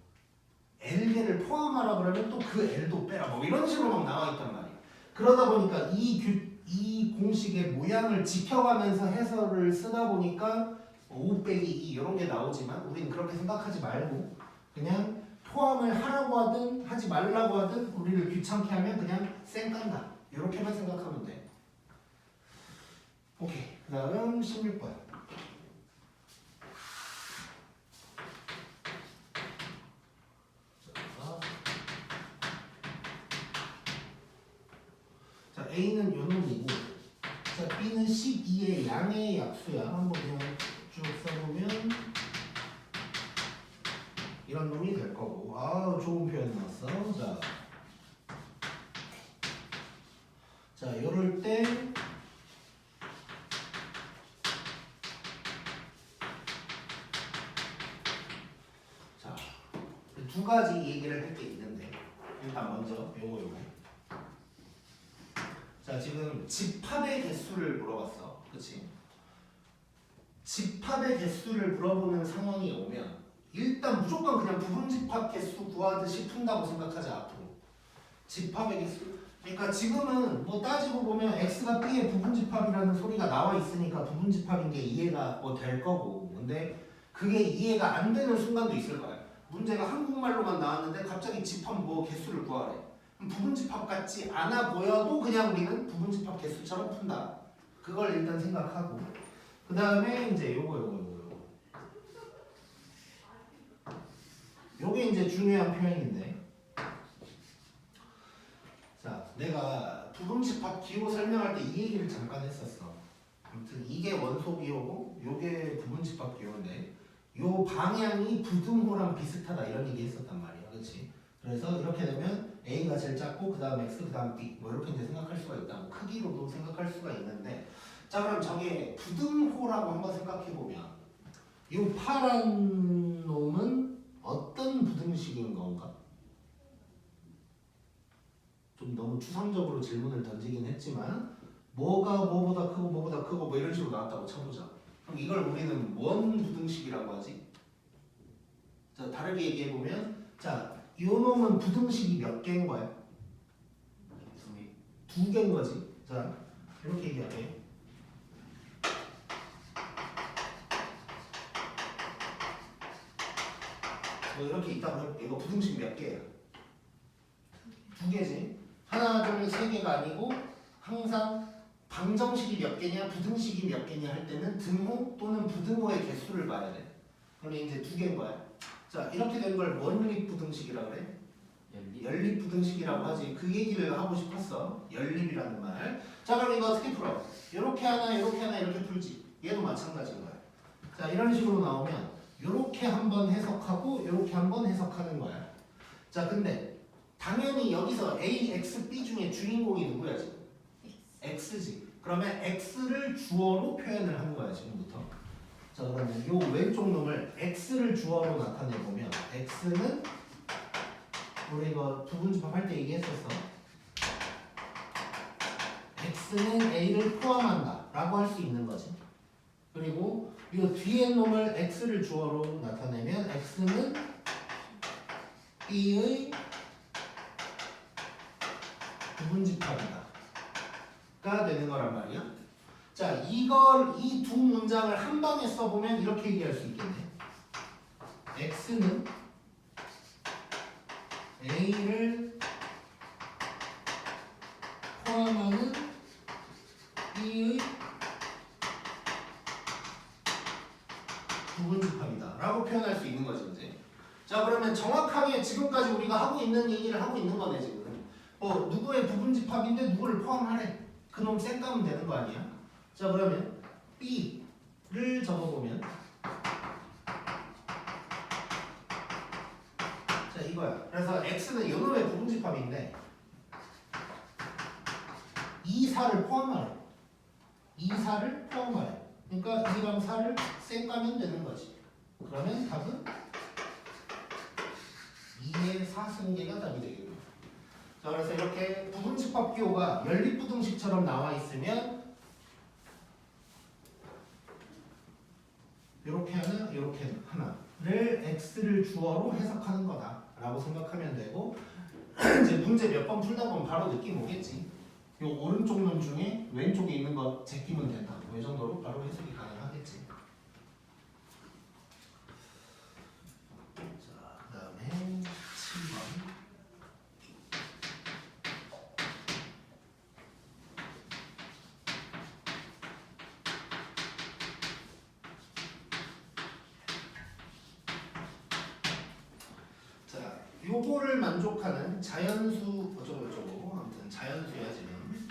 l개를 포함하라 그러면 또 그 l도 빼라. 뭐 이런 식으로 막 나와 있단 말이야. 그러다 보니까 이 공식의 모양을 지켜가면서 해설을 쓰다 보니까 5 빼기 2 이런 게 나오지만 우리는 그렇게 생각하지 말고 그냥 포함을 하라고 하든 하지 말라고 하든 우리를 귀찮게 하면 그냥 쌩 깐다. 이렇게만 생각하면 돼. 오케이. 그 다음 16번. A는 요 놈이고 자 B는 12의 양의 약수야. 한번 그냥 쭉 써보면 이런 놈이 될 거고. 아 좋은 표현 나왔어. 자 요럴 때 자, 두 가지 얘기를 할 게 있는데 일단 먼저 요거 자 지금 집합의 개수를 물어봤어. 그치? 집합의 개수를 물어보는 상황이 오면 일단 무조건 그냥 부분집합 개수 구하듯이 푼다고 생각하자. 앞으로 집합의 개수 그러니까 지금은 뭐 따지고 보면 x가 b의 부분집합이라는 소리가 나와 있으니까 부분집합인 게 이해가 뭐 될 거고 근데 그게 이해가 안 되는 순간도 있을 거야. 문제가 한국말로만 나왔는데 갑자기 집합 뭐 개수를 구하래. 그럼 부분집합 같지 않아 보여도 그냥 우리는 부분집합 개수처럼 푼다. 그걸 일단 생각하고 그 다음에 이제 요게 이제 중요한 표현인데 자 내가 부분집합 기호 설명할 때 이 얘기를 잠깐 했었어. 아무튼 이게 원소 기호고 요게 부분집합 기호인데 요 방향이 부등호랑 비슷하다 이런 얘기 했었단 말이야. 그렇지? 그래서 이렇게 되면 A가 제일 작고 그 다음 X 그 다음 B 뭐 이렇게 이제 생각할 수가 있다. 뭐 크기로도 생각할 수가 있는데 자 그럼 저게 부등호라고 한번 생각해 보면 이 파란 놈은 어떤 부등식인 건가? 좀 너무 추상적으로 질문을 던지긴 했지만 뭐가 뭐보다 크고 뭐보다 크고 뭐 이런 식으로 나왔다고 쳐보자. 그럼 이걸 우리는 뭔 부등식이라고 하지? 자 다르게 얘기해 보면 자 이 놈은 부등식이 몇 개인 거야? 두 개인 거지. 자 이렇게 얘기할게. 뭐 이렇게 있다고 해볼게. 이거 부등식 몇 개야? 두 개지. 하나, 둘, 세 개가 아니고 항상 방정식이 몇 개냐, 부등식이 몇 개냐 할 때는 등호 또는 부등호의 개수를 봐야 돼. 그러면 이제 두 개인 거야. 자 이렇게 된 걸 원립부등식이라고 그래? 연립부등식이라고 하지. 그 얘기를 하고 싶었어. 연립이라는 말. 자 그럼 이거 어떻게 풀어? 이렇게 하나, 이렇게 하나, 이렇게 풀지. 얘도 마찬가지인 거야. 자 이런 식으로 나오면 이렇게 한번 해석하고 이렇게 한번 해석하는 거야. 자 근데 당연히 여기서 A, X, B 중에 주인공이 누구야 지금? X지. 그러면 X를 주어로 표현을 하는 거야 지금부터. 자 그러면 요 왼쪽 놈을 X를 주어로 나타내 보면 X는 우리 이거 부분집합 할 때 얘기했었어. X는 A를 포함한다 라고 할 수 있는 거지. 그리고 이 뒤에 놈을 X를 주어로 나타내면 X는 B의 부분집합이다 가 되는 거란 말이야. 자 이걸 이 두 문장을 한 방에 써보면 이렇게 얘기할 수 있겠네. X는 A를 포함하는 B의 부분집합이다 라고 표현할 수 있는 거지 이제. 자 그러면 정확하게 지금까지 우리가 하고 있는 얘기를 하고 있는 거네 지금. 누구의 부분집합인데 누구를 포함하래. 그놈 쌩까면 되는 거 아니야. 자 그러면 B를 적어보면 자 이거야. 그래서 X는 이놈의 부분집합인데 2사를 포함하래. 2사를 포함하래. 그러니까 2랑 4를 쌩까면 되는 거지. 그러면 답은 2의 4승계가 답이 되겠고. 자 그래서 이렇게 부분집합 기호가 연립부등식처럼 나와 있으면 이렇게 하나, 이렇게 하나를 x를 주어로 해석하는 거다라고 생각하면 되고 이제 문제 몇 번 풀다 보면 바로 느낌 오겠지. 요 오른쪽 놈 중에 왼쪽에 있는 거 제끼면 된다. 이 정도로 바로 해석이 가능하겠지. 자 그다음에 7번. 요거를 만족하는 자연수 어쩌고저쩌고 아무튼 자연수야 지금.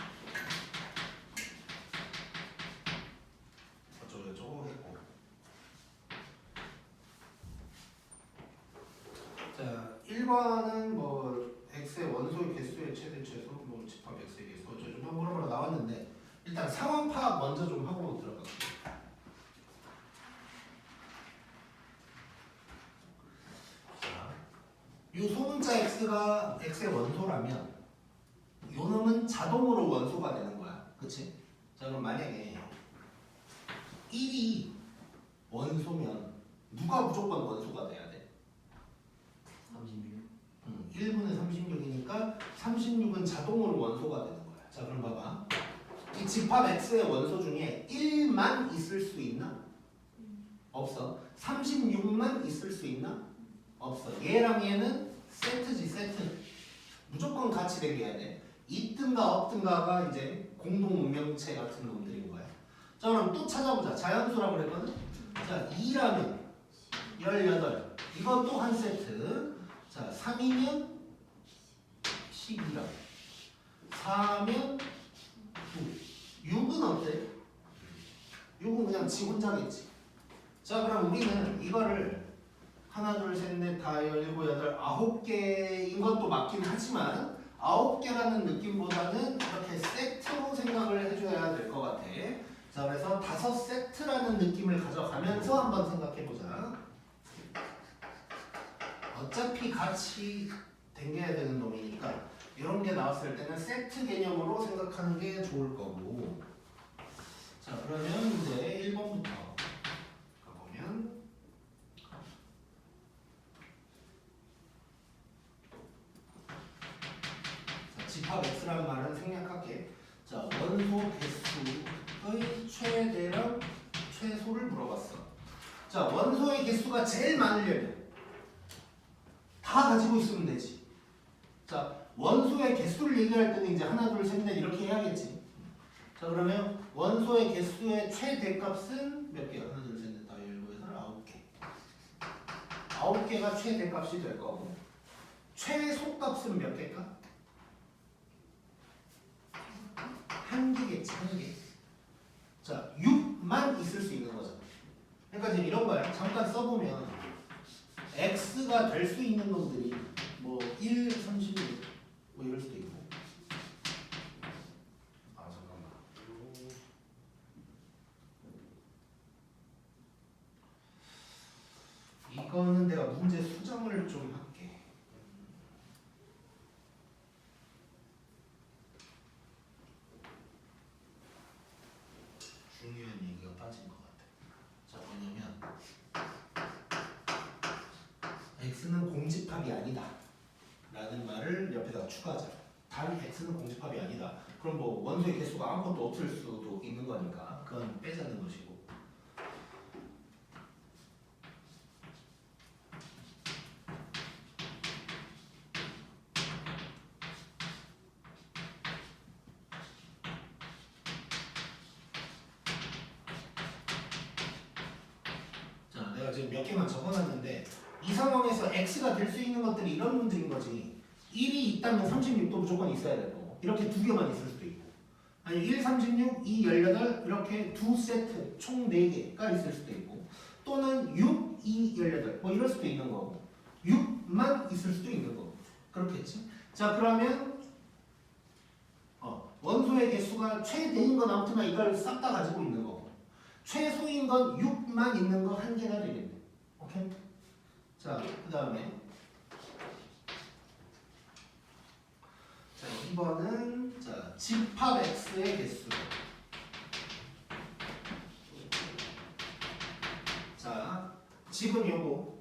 1번은 뭐 x의 원소의 개수의 최대 최소, 뭐 집합 x의 개수 어쩌고 뭐 뭐라 나왔는데 일단 상황 파악 먼저 좀 하고 들어갈게요. 자, 이 소문자 x가 x의 원소라면 요 놈은 자동으로 원소가 되는 거야. 그치? 자 그럼 만약에 1이 원소면 누가 무조건 원소가 돼야 돼? 36. 1분의 36이니까 36은 자동으로 원소가 되는 거야. 자 그럼 봐봐. 이 집합 x의 원소 중에 1만 있을 수 있나? 없어. 36만 있을 수 있나? 없어. 얘랑 얘는 세트지 세트. 무조건 같이 되게 돼. 있든가 없든가가 이제 공동 운명체 같은 놈들인 거야. 자 그럼 또 찾아보자. 자연수라고 그랬거든. 자 2라면 18. 이건 또 한 세트. 자 3이면 12라. 4면 9. 6은 어때? 6은 그냥 지 혼자겠지. 자 그럼 우리는 이거를 하나 둘 셋 넷 다 17, 8, 9개인 것도 맞긴 하지만 9개라는 느낌보다는 이렇게 세트로 생각을 해줘야 될 것 같아. 자 그래서 5세트라는 느낌을 가져가면서 한번 생각해보자. 어차피 같이 댕겨야 되는 놈이니까 이런 게 나왔을 때는 세트 개념으로 생각하는 게 좋을 거고. 자 그러면 이제 1번부터 가보면 자, 집합 x란 말은 생략할게. 자 원소 개수의 최대랑 최소를 물어봤어. 자 원소의 개수가 제일 많으려면 다 가지고 있으면 되지. 자 원소의 개수를 얘기할 때는 이제 하나 둘 셋 넷 이렇게 해야겠지. 자 그러면 원소의 개수의 최대값은 몇 개야? 하나 둘 셋 넷 다 17, 9개. 9개가 최대값이 될 거고 최소값은 몇 개일까? 한 개겠지, 한 개. 자 6만 있을 수 있는 거잖아. 그러니까 지금 이런 거야. 잠깐 써보면 x가 될 수 있는 놈들이 뭐 1, 36 뭐 이럴 수도 있고. 아 잠깐만. 이거는 내가 문제 수정을 좀 할게. 중요한 얘기가 빠진 것 같아. 자 뭐냐면 x는 공집합이 아니다 라는 말을 옆에다가 추가하자. 단 x는 공집합이 아니다. 그럼 뭐 원소의 개수가 아무것도 없을 수도 있는 거니까 그건 빼자는 것이고. 자 내가 지금 몇 개만 적어놨는데 이 상황에서 x가 될 수 있는 것들이 이런 문제인 거지. 1이 있다면 36도 무조건 있어야 될 거고 이렇게 두 개만 있을 수도 있고 아니 1, 36, 2, 18 이렇게 두 세트 총 4개가 있을 수도 있고 또는 6, 2, 18 뭐 이럴 수도 있는 거고 6만 있을 수도 있는 거고 그렇겠지. 자 그러면 원소의 개수가 최대인 건 아무튼 이걸 싹 다 가지고 있는 거고 최소인 건 6만 있는 거 한 개가 되겠네. 오케이? 자, 그 다음에 자, 2번은 자, 집합 x의 개수. 자, 지금 요거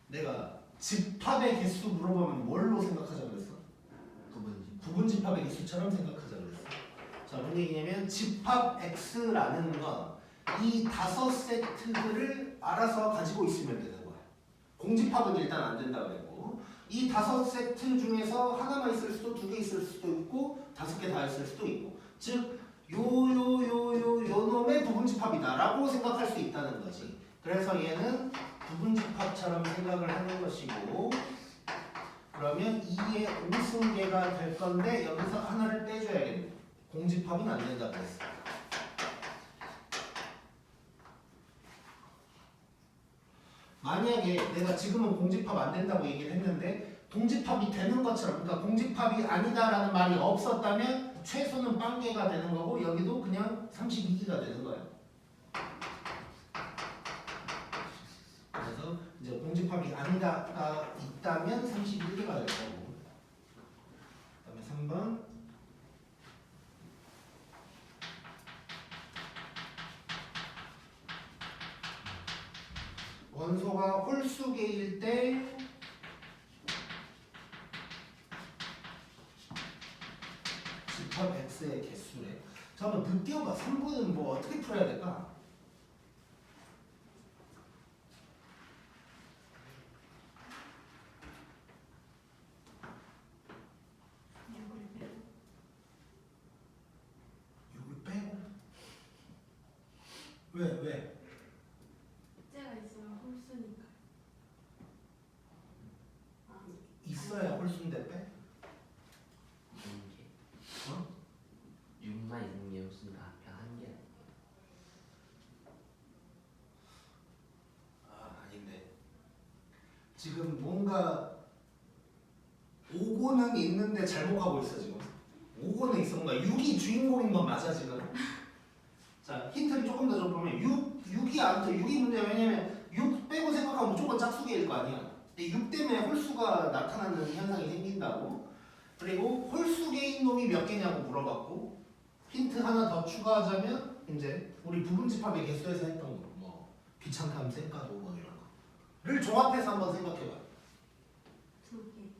내가 집합의 개수 물어보면 뭘로 생각하자고 그랬어? 부분 집합의 개수처럼 생각하자고 그랬어. 자, 무슨 얘기냐면 집합 x라는 건 이 5세트들을 알아서 가지고 있으면 되는 거야. 공집합은 일단 안 된다고 그랬고 이 5세트 중에서 하나만 있을 수도 2개 있을 수도 있고 5개 다 있을 수도 있고 즉 요 놈의 부분집합이다 라고 생각할 수 있다는 거지. 그래서 얘는 부분집합처럼 생각을 하는 것이고 그러면 2의 5승계가 될 건데 여기서 하나를 빼줘야겠네. 공집합은 안 된다고 그랬어. 만약에 내가 지금은 공집합 안 된다고 얘기를 했는데 공집합이 되는 것처럼, 그러니까 공집합이 아니다라는 말이 없었다면 최소는 빵개가 되는 거고 여기도 그냥 32개가 되는 거예요. 그래서 이제 공집합이 아니다가 있다면 31개가 될 거고. 그다음에 3번. 원소가 홀수개일 때 집합 X의 개수래. 자, 한번 느껴봐. 3분은 뭐 어떻게 풀어야 될까? 육을 빼고 6을 빼고. 왜? 째가 있으면 홀수니까. 있어야 홀수인데 빼? 6개. 어? 6만 있는 게 없으니까 그냥 한 개. 아닌데. 지금 뭔가 5고는 있는데 잘못 가고 있어 지금. 5고는 있어. 뭔가 6이 주인공인 건 맞아 지금. 자, 힌트를 조금 더 줘보면 6이 안 돼. 6이 문제야. 왜냐면 6 빼고 생각하면 무조건 짝수개일 거 아니야. 근데 6 때문에 홀수가 나타나는 현상이 생긴다고. 그리고 홀수개인 놈이 몇 개냐고 물어봤고, 힌트 하나 더 추가하자면 이제 우리 부분집합의 개수에서 했던 거, 뭐 귀찮감, 쌩까도 뭐 이런 거를 종합해서 한번 생각해봐. 2개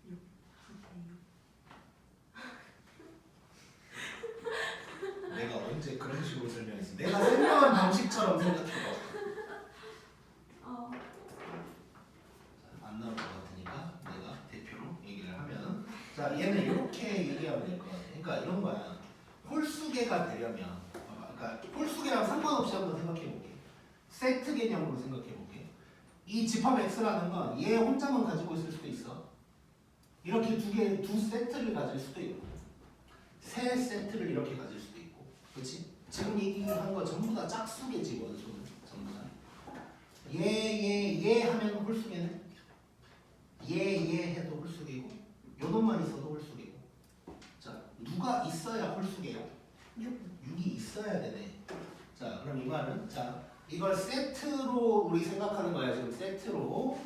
6 2개 6 내가 언제 그런 식으로 설명했어? 내가 설명한 방식처럼 생각해봐. 안 나올 것 같으니까 내가 대표로 얘기를 하면, 자, 얘는 이렇게 얘기하면 될 것 같아. 그러니까 이런 거야. 홀수개가 되려면, 그러니까 홀수개랑 상관없이 한번 생각해볼게. 세트 개념으로 생각해볼게. 이 집합 X라는 건 얘 혼자만 가지고 있을 수도 있어. 이렇게 두 세트를 가질 수도 있고, 세 세트를 이렇게 가질 수도 있고, 그렇지? 지금 얘기한 거 전부 다 짝수개지, 원소는 전부 다. 얘 하면 홀수개네. 얘 해도 홀수개고, 요 놈만 있어도 홀수개고. 자, 누가 있어야 홀수개야? 6이 있어야 되네. 자, 그럼 이 말은, 자, 이걸 세트로 우리 생각하는 거야. 지금 세트로.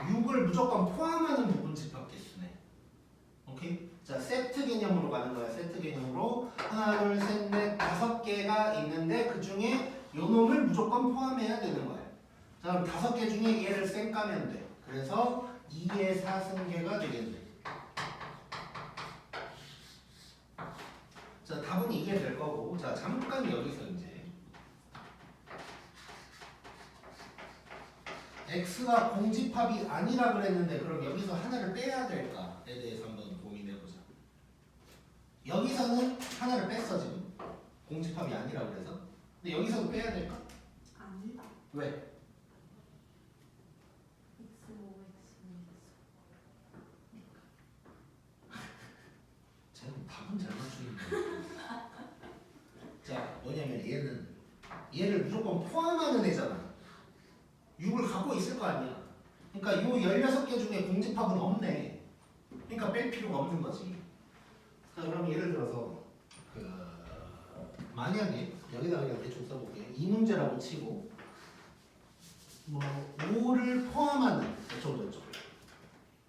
(6을) 무조건 포함하는 부분 집합 개수네. 오케이? 자, 세트 개념으로 가는 거야. 세트 개념으로 하나, 둘, 셋, 넷, 5개가 있는데 그 중에 요 놈을 무조건 포함해야 되는 거야. 자, 그럼 5개 중에 얘를 쌩 까면 돼. 그래서 2의 4승계가 되겠네. 자, 답은 이게 될 거고. 자, 잠깐 여기서 이제 X가 공집합이 아니라 그랬는데 그럼 여기서 하나를 빼야 될까에 대해서 한번 고민해보자. 여기서는 하나를 뺐어 지금. 공집합이 아니라 그래서. 근데 여기서도 빼야 될까? 아니다. 왜? X 5 X 쟤는 답은 잘 맞추는데. 자, 뭐냐면 얘를 무조건 포함하는 애잖아. 6을 갖고 있을 거 아니야. 그러니까 요 16개 중에 공집합은 없네. 그러니까 뺄 필요가 없는 거지. 자, 그럼 예를 들어서 만약에 여기다 그냥 대충 써볼게. 이 문제라고 치고 뭐 5를 포함하는 어쩌고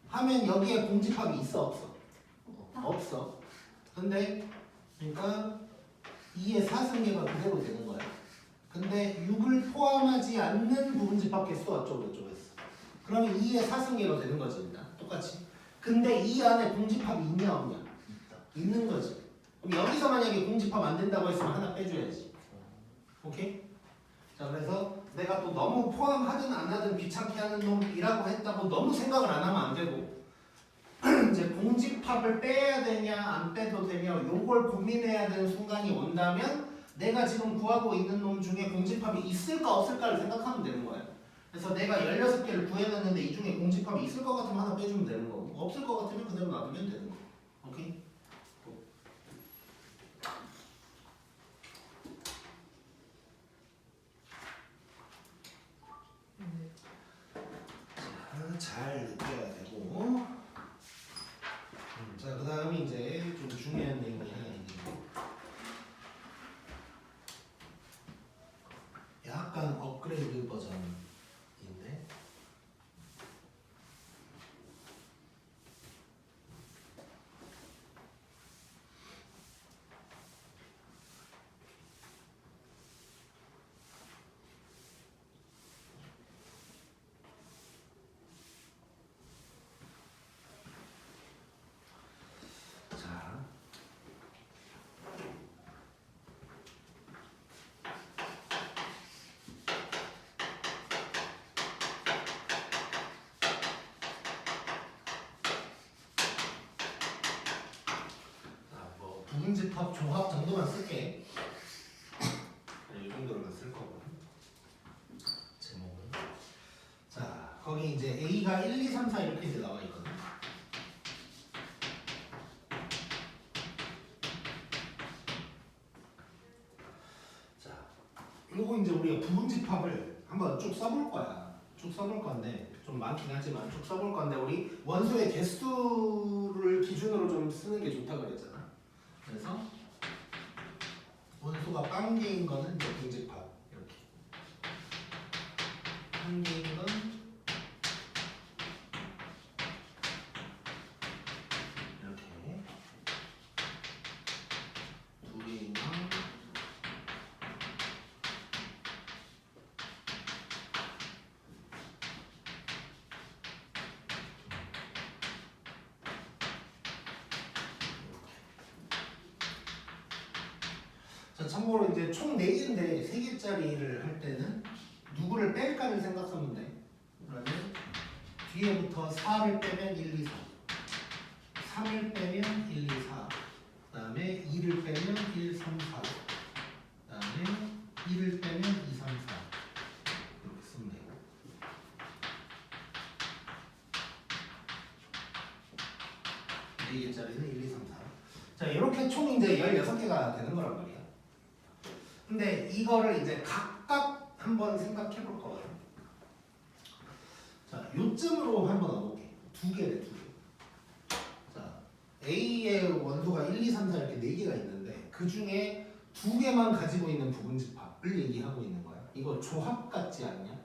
하면 여기에 공집합이 있어 없어? 없어. 근데 그러니까 2의 4승계가 그대로 되는 거야. 근데 6을 포함하지 않는 부분집합 개수 어쩌고 했어. 그러면 2의 4승계가 되는 거지 일단 똑같이. 근데 이 안에 공집합이 있냐 없냐? 있다. 있는 거지. 그럼 여기서 만약에 공집합 안 된다고 했으면 하나 빼줘야지. 오케이? 자, 그래서 내가 또 너무 포함하든 안 하든 귀찮게 하는 놈이라고 했다고 너무 생각을 안 하면 안 되고 이제 공집합을 빼야 되냐 안 빼도 되냐 요걸 고민해야 되는 순간이 온다면 내가 지금 구하고 있는 놈 중에 공집합이 있을까 없을까를 생각하면 되는 거야. 그래서 내가 16개를 구해놨는데 이 중에 공집합이 있을 것 같으면 하나 빼주면 되는 거고 없을 것 같으면 그대로 놔두면 되는 거. 오케이? 부분집합 조합 정도만 쓸게. 이 정도로만 쓸 거고. 제목은. 자, 거기 이제 A가 1, 2, 3, 4 이렇게 이제 나와 있거든. 자, 요거 이제 우리가 부분집합을 한번 쭉 써볼 거야. 쭉 써볼 건데 좀 많긴 하지만 쭉 써볼 건데 우리 원소의 개수를 기준으로 좀 쓰는 게 좋다 그랬잖아. 그래서 원소가 만 개인 거는 이제 부분집합 이렇게. 한 개인 건 이렇게. 두 개인 건 자, 참고로 이제 총 4개인데 3개짜리를 할 때는 누구를 뺄까를 생각하면 돼. 그러면 뒤에부터 4를 빼면 1, 2, 4 3을 빼면 1, 2, 4 그 다음에 2를 빼면 1, 3, 4 그 다음에 1을 빼면 2, 3, 4 이렇게 쓰면 되고 네 개짜리는 1, 2, 3, 4 자, 이렇게 총 이제 16개가 되는 거란 말이야. 근데 이거를 이제 각각 한번 생각해 볼 거예요. 자, 요쯤으로 한번 와볼게. 2개래, 2개. 자, A의 원소가 1, 2, 3, 4 이렇게 4개가 있는데 그 중에 2개만 가지고 있는 부분집합을 얘기하고 있는 거야. 이거 조합 같지 않냐?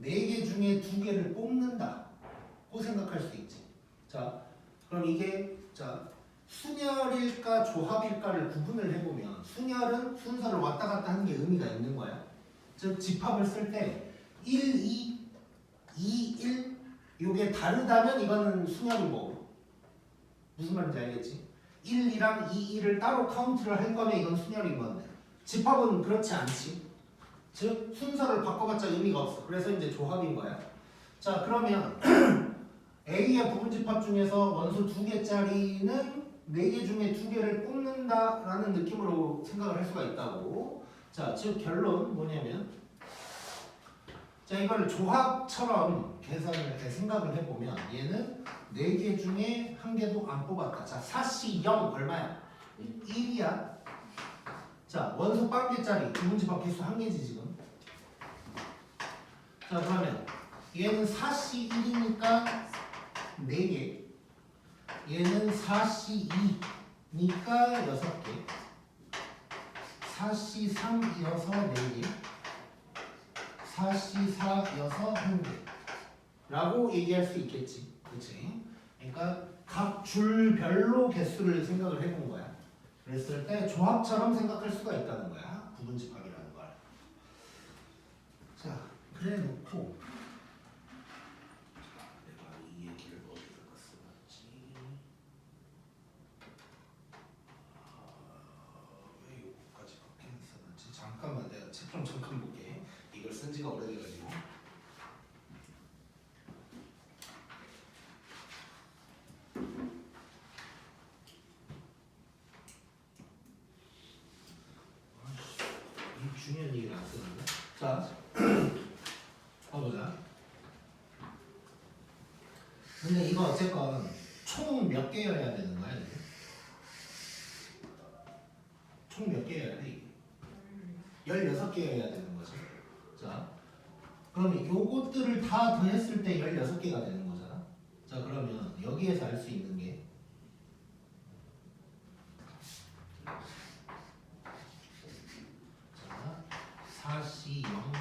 4개 중에 2개를 뽑는다고 생각할 수 있지. 자, 그럼 이게 자 순열일까 조합일까를 구분을 해보면 순열은 순서를 왔다 갔다 하는 게 의미가 있는 거야. 즉 집합을 쓸 때 1, 2, 2, 1 이게 다르다면 이거는 순열인 거고 무슨 말인지 알겠지? 1, 2랑 2, 1을 따로 카운트를 할 거면 이건 순열인 건데 집합은 그렇지 않지. 즉 순서를 바꿔봤자 의미가 없어. 그래서 이제 조합인 거야. 자, 그러면 A의 부분집합 중에서 원소 2개짜리는 4개 중에 2개를 뽑는다라는 느낌으로 생각을 할 수가 있다고. 자, 즉 결론 뭐냐면 자, 이걸 조합처럼 계산을 생각을 해보면 얘는 4개 중에 1개도 안 뽑았다. 자, 4C 0 얼마야? 1이야. 자, 원소 0개짜리 부분집합 개수 1개지 지금. 자, 그러면 얘는 4C 1이니까 4개, 얘는 4C2니까 6개, 4C3 이어서 4개, 4C4 이어서 1개 라고 얘기할 수 있겠지. 그치? 그러니까 각 줄별로 개수를 생각을 해본 거야. 그랬을 때 조합처럼 생각할 수가 있다는 거야. 부분집합이라는 걸. 자, 그래 놓고 이 얘기를 어디다가 써놨지? 왜 이거까지 밖에 써놨지? 잠깐만 내가 책 좀 잠깐 볼게. 이걸 쓴 지가 오래돼가지고. 이 중요한 얘기를 안 쓰는데? 자, 봐보자. 근데 이거 어쨌건 총 몇 개여야 되는 거야 이게? 총 몇 개여야 돼 이게? 16개여야 되는 거지. 자, 그러면 요것들을 다 더했을 때 16개가 되는 거잖아. 자, 그러면 여기에서 알 수 있는 게 자, 4C 0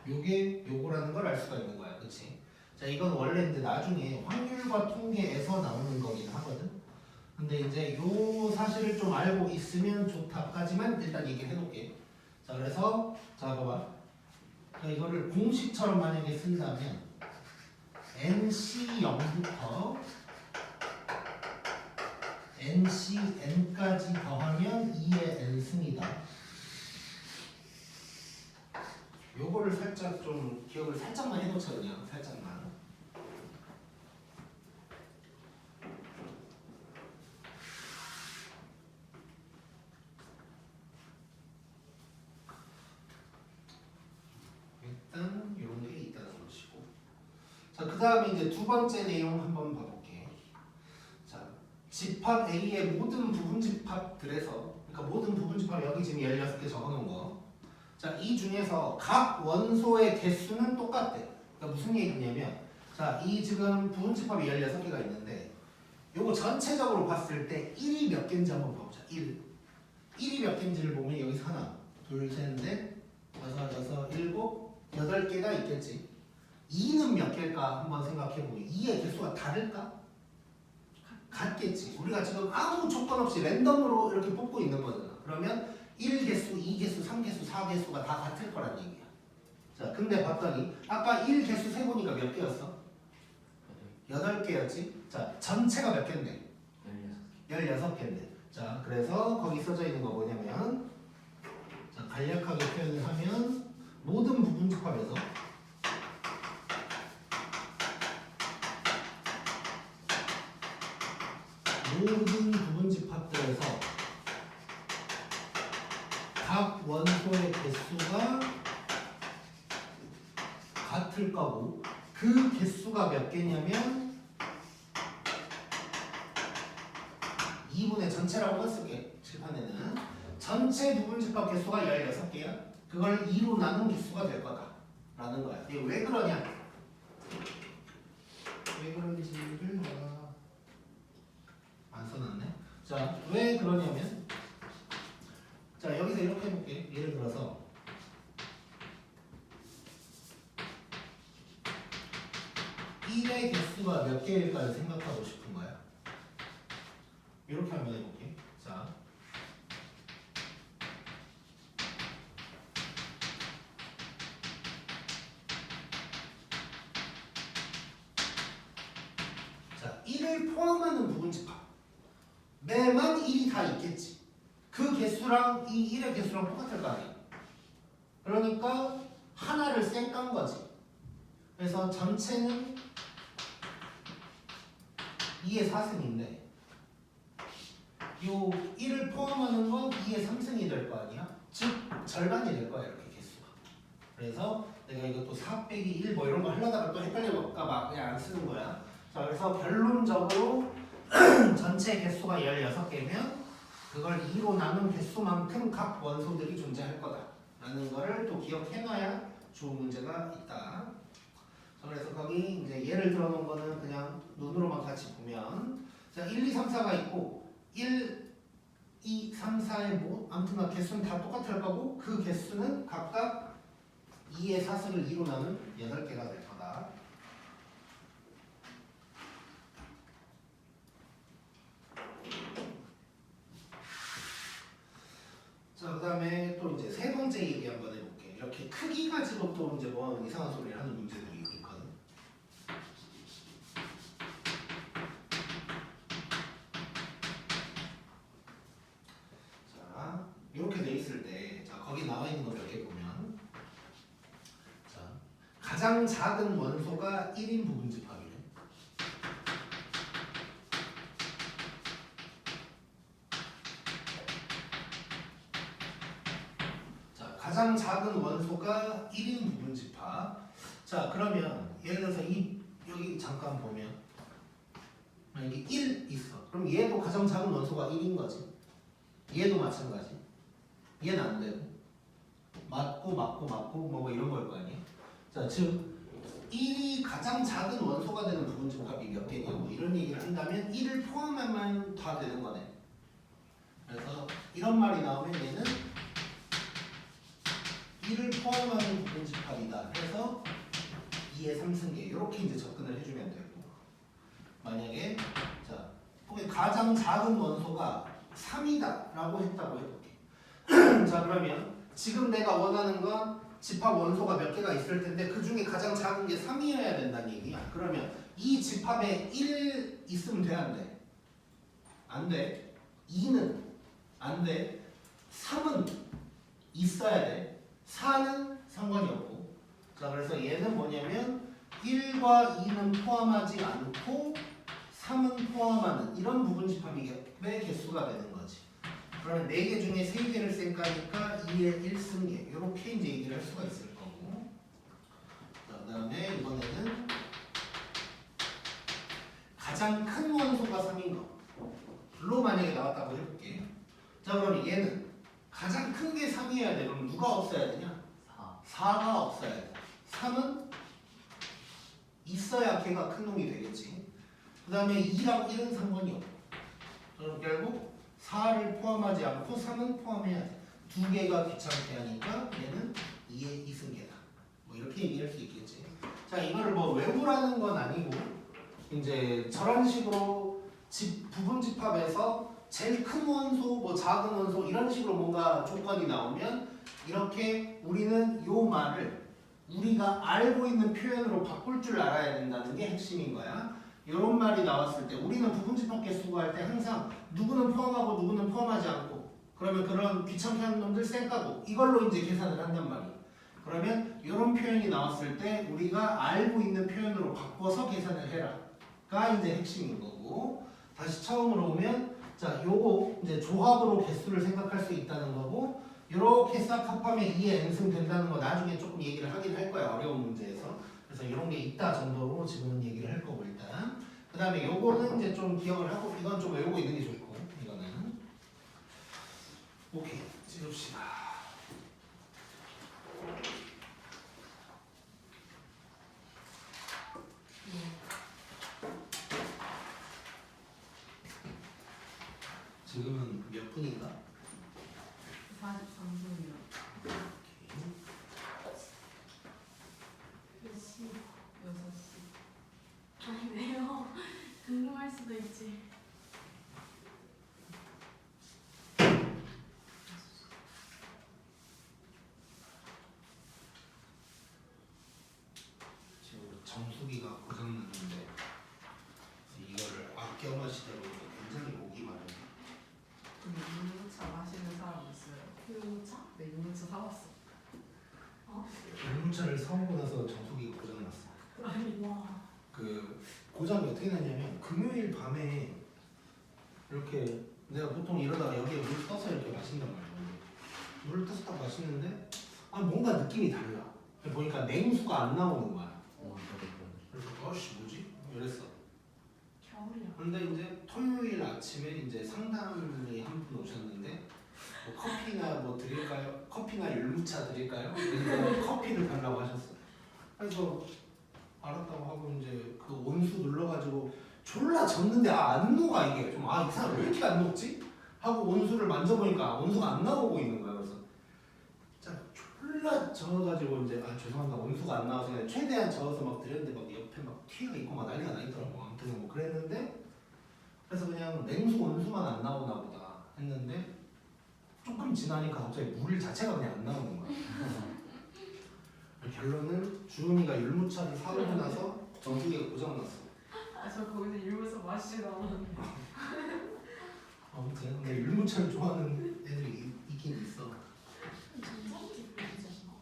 요게 요거라는 걸 알 수가 있는 거야. 그치? 자, 이건 원래 이제 나중에 확률과 통계에서 나오는 거긴 하거든. 근데 이제 요 사실을 좀 알고 있으면 좋다까지만 일단 얘기해 놓을게. 자, 그래서 자, 봐봐. 자, 이거를 공식처럼 만약에 쓴다면 NC0부터 NCN까지 더하면 2의 N승이다. 요거를 살짝 좀 기억을 살짝만 해놓자 그냥 살짝만. 일단 이런 게 있다는 것이고. 자, 그 다음에 이제 두 번째 내용 한번 봐볼게. 자, 집합 A의 모든 부분 집합들에서, 그러니까 모든 부분 집합 여기 지금 16개 적어놓은 거. 자, 이 중에서 각 원소의 개수는 똑같대. 그러니까 무슨 얘기냐면, 자, 이 지금 부분 집합이 16개가 있는데, 요거 전체적으로 봤을 때 1이 몇 개인지 한번 봐보자. 1이 몇 개인지를 보면 여기서 하나, 둘, 셋, 넷, 다섯, 여섯, 일곱, 8개가 있겠지. 2는 몇 개일까 한번 생각해보면 2의 개수가 다를까? 같겠지. 우리가 지금 아무 조건 없이 랜덤으로 이렇게 뽑고 있는 거잖아. 그러면 1개수, 2개수, 3개수, 4개수가 다 같을 거란 얘기야. 자, 근데 봤더니 아까 1개수 세보니까 몇 개였어? 8개였지? 자, 전체가 몇 개인데? 16개인데. 자, 그래서 거기 써져 있는 거 뭐냐면, 자, 간략하게 표현을 하면 모든 부분 집합에서 모든 부분 집합들에서 각 원소의 개수가 같을 거고, 그 개수가 몇 개냐면 2분의 전체라고만 쓸게. 칠판에는 전체 부분 집합 개수가 16개야. 그걸 2로 나눈 개수가 될 거다 라는 거야. 이게 왜 그러냐, 왜 그런지를 내가 안 써놨네. 자, 왜 그러냐면, 자, 여기서 이렇게 해볼게. 예를 들어서 1의 개수가 몇 개일까를 생각하고 싶은 거야. 이렇게 한번 해볼게. 자, 자, 1을 포함하는 부분 집합 매만 1이 다 있겠지. 그 개수랑 이 1의 개수랑 똑같을 거 아니야. 그러니까 하나를 쌩깐 거지. 그래서 전체는 2의 4승인데 요 1을 포함하는 건 2의 3승이 될 거 아니야. 즉 절반이 될 거야 이렇게 개수가. 그래서 내가 이것도 4 빼기 1 뭐 이런 거 하려다가 또 헷갈려볼까 봐 그냥 안 쓰는 거야. 자, 그래서 결론적으로 전체 개수가 16개면 그걸 2로 나눈 개수만큼 각 원소들이 존재할 거다 라는 거를 또 기억해놔야 좋은 문제가 있다. 자, 그래서 거기 이제 예를 들어 놓은 거는 그냥 눈으로만 같이 보면, 자, 1, 2, 3, 4가 있고 1, 2, 3, 4의 뭐 아무튼 개수는 다 똑같을 거고, 그 개수는 각각 2의 4승을 2로 나눈 8개가 될 거다. 자, 그 다음에 또 이제 세 번째 얘기 한번 해볼게. 이렇게 크기 가지고 또 이제 뭐 이상한 소리를 하는 문제들이 있거든. 자, 이렇게 돼 있을 때, 자, 거기 나와 있는 거 몇 개 보면, 자, 가장 작은 원소가 1인 부분 집합이래. 가장 작은 원소가 1인 부분 집합. 자, 그러면 예를 들어서 여기 잠깐 보면 만약에 1 있어. 그럼 얘도 가장 작은 원소가 1인 거지. 얘도 마찬가지. 얘는 안 되고 맞고 뭐 이런 걸 거 아니야. 자, 즉 1이 가장 작은 원소가 되는 부분 집합이 몇 개냐 뭐 이런 얘기를 한다면 1을 포함하면 다 되는 거네. 그래서 이런 말이 나오면 얘는 1을 포함하는 부분 집합이다. 그래서 2의 3승계 이렇게 이제 접근을 해주면 되고, 만약에 자, 혹은 가장 작은 원소가 3이다라고 했다고 해볼게. 자, 그러면 지금 내가 원하는 건 집합 원소가 몇 개가 있을 텐데 그 중에 가장 작은 게 3이어야 된다는 얘기야. 그러면 이 집합에 1 있으면 돼, 안 돼? 안 돼. 2는 안 돼. 3은 있어야 돼. 4는 상관이 없고 자, 그래서 얘는 뭐냐면 1과 2는 포함하지 않고 3은 포함하는 이런 부분집합의 개수가 되는 거지. 그러면 4개 중에 3개를 센 거니까 2의 1승계 이렇게 이제 얘기를 할 수가 있을 거고. 자, 그다음에 이번에는 가장 큰 원소가 3인 거로 만약에 나왔다고 해볼게. 자, 그럼 얘는 가장 큰 게 3이어야 돼. 그럼 누가 없어야 되냐? 4가 없어야 돼. 3은 있어야 걔가 큰 놈이 되겠지. 그 다음에 2랑 1은 상관이 없고. 그럼 결국 4를 포함하지 않고 3은 포함해야 돼. 두 개가 귀찮게 하니까 얘는 2의 2승계다. 뭐 이렇게 얘기할 수 있겠지. 자, 이거를 뭐 외우라는 건 아니고 이제 저런 식으로 부분 집합에서 제일 큰 원소, 뭐 작은 원소 이런 식으로 뭔가 조건이 나오면 이렇게 우리는 요 말을 우리가 알고 있는 표현으로 바꿀 줄 알아야 된다는 게 핵심인 거야. 이런 말이 나왔을 때 우리는 부분집합 개수 구할 때 항상 누구는 포함하고 누구는 포함하지 않고 그러면 그런 귀찮게 하는 놈들 쌩까고 이걸로 이제 계산을 한단 말이야. 그러면 이런 표현이 나왔을 때 우리가 알고 있는 표현으로 바꿔서 계산을 해라가 이제 핵심인 거고. 다시 처음으로 오면 자, 요거 이제 조합으로 개수를 생각할 수 있다는 거고 이렇게 싹 합하면 2의 n승 된다는 거 나중에 조금 얘기를 하긴 할 거야. 어려운 문제에서. 그래서 이런 게 있다 정도로 지금은 얘기를 할 거고 일단. 그 다음에 요거는 이제 좀 기억을 하고 이건 좀 외우고 있는 게 좋고 이거는. 오케이. 찍읍시다. 지금은 몇 분인가? 43분이요. 몇 시? 6시. 아니네요. 궁금할 수도 있지. 지금 정수기가 고장났는데 이거를 아껴 마시다 보니까 굉장히 목이 마르네. 근데 유무차 마시는 사람 있어요? 유모차? 네, 유무차 사왔어. 유모차를 사오고 나서 정수기가 고장났어. 아니 와. 그 고장이 어떻게 났냐면 금요일 밤에 이렇게 내가 보통 이러다가 여기에 물 떠서 이렇게 마신단 말이야. 물을 떠서 딱 마시는데 아 뭔가 느낌이 달라. 보니까 냉수가 안 나오는 거야. 그래서 어씨 뭐지? 이랬어. 겨울이야. 근데 이제 토요일 아침에 이제 상담이 한 분 오셨는데 뭐 커피나 뭐 드릴까요? 커피나 율무차 드릴까요? 그래서 커피를 달라고 하셨어. 그래서 알았다고 하고 이제 그 온수 눌러가지고 졸라 졌는데 안 녹아 이게 좀 이 사람 왜 이렇게 안 녹지? 하고 온수를 만져보니까 온수가 안 나오고 있는 거야. 그래서 진짜 졸라 저어가지고 이제 죄송합니다 온수가 안 나와서 그냥 최대한 저어서 막 드렸는데 막 옆에 막 티가 있고 막 난리가 나 있더라고. 아무튼 뭐 그랬는데 그래서 그냥 냉수 온수만 안 나오나 보다 했는데 조금 지나니까 갑자기 물 자체가 그냥 안 나오는 거야. 결론은 주은이가 율무차를 사오고 나서 정수기가 고장났어. 아, 저 거기서 유무차 마시지도 않았는데. 아무튼 근데 율무차를 좋아하는 애들이 있긴 있어. 전자레인지 보이잖아.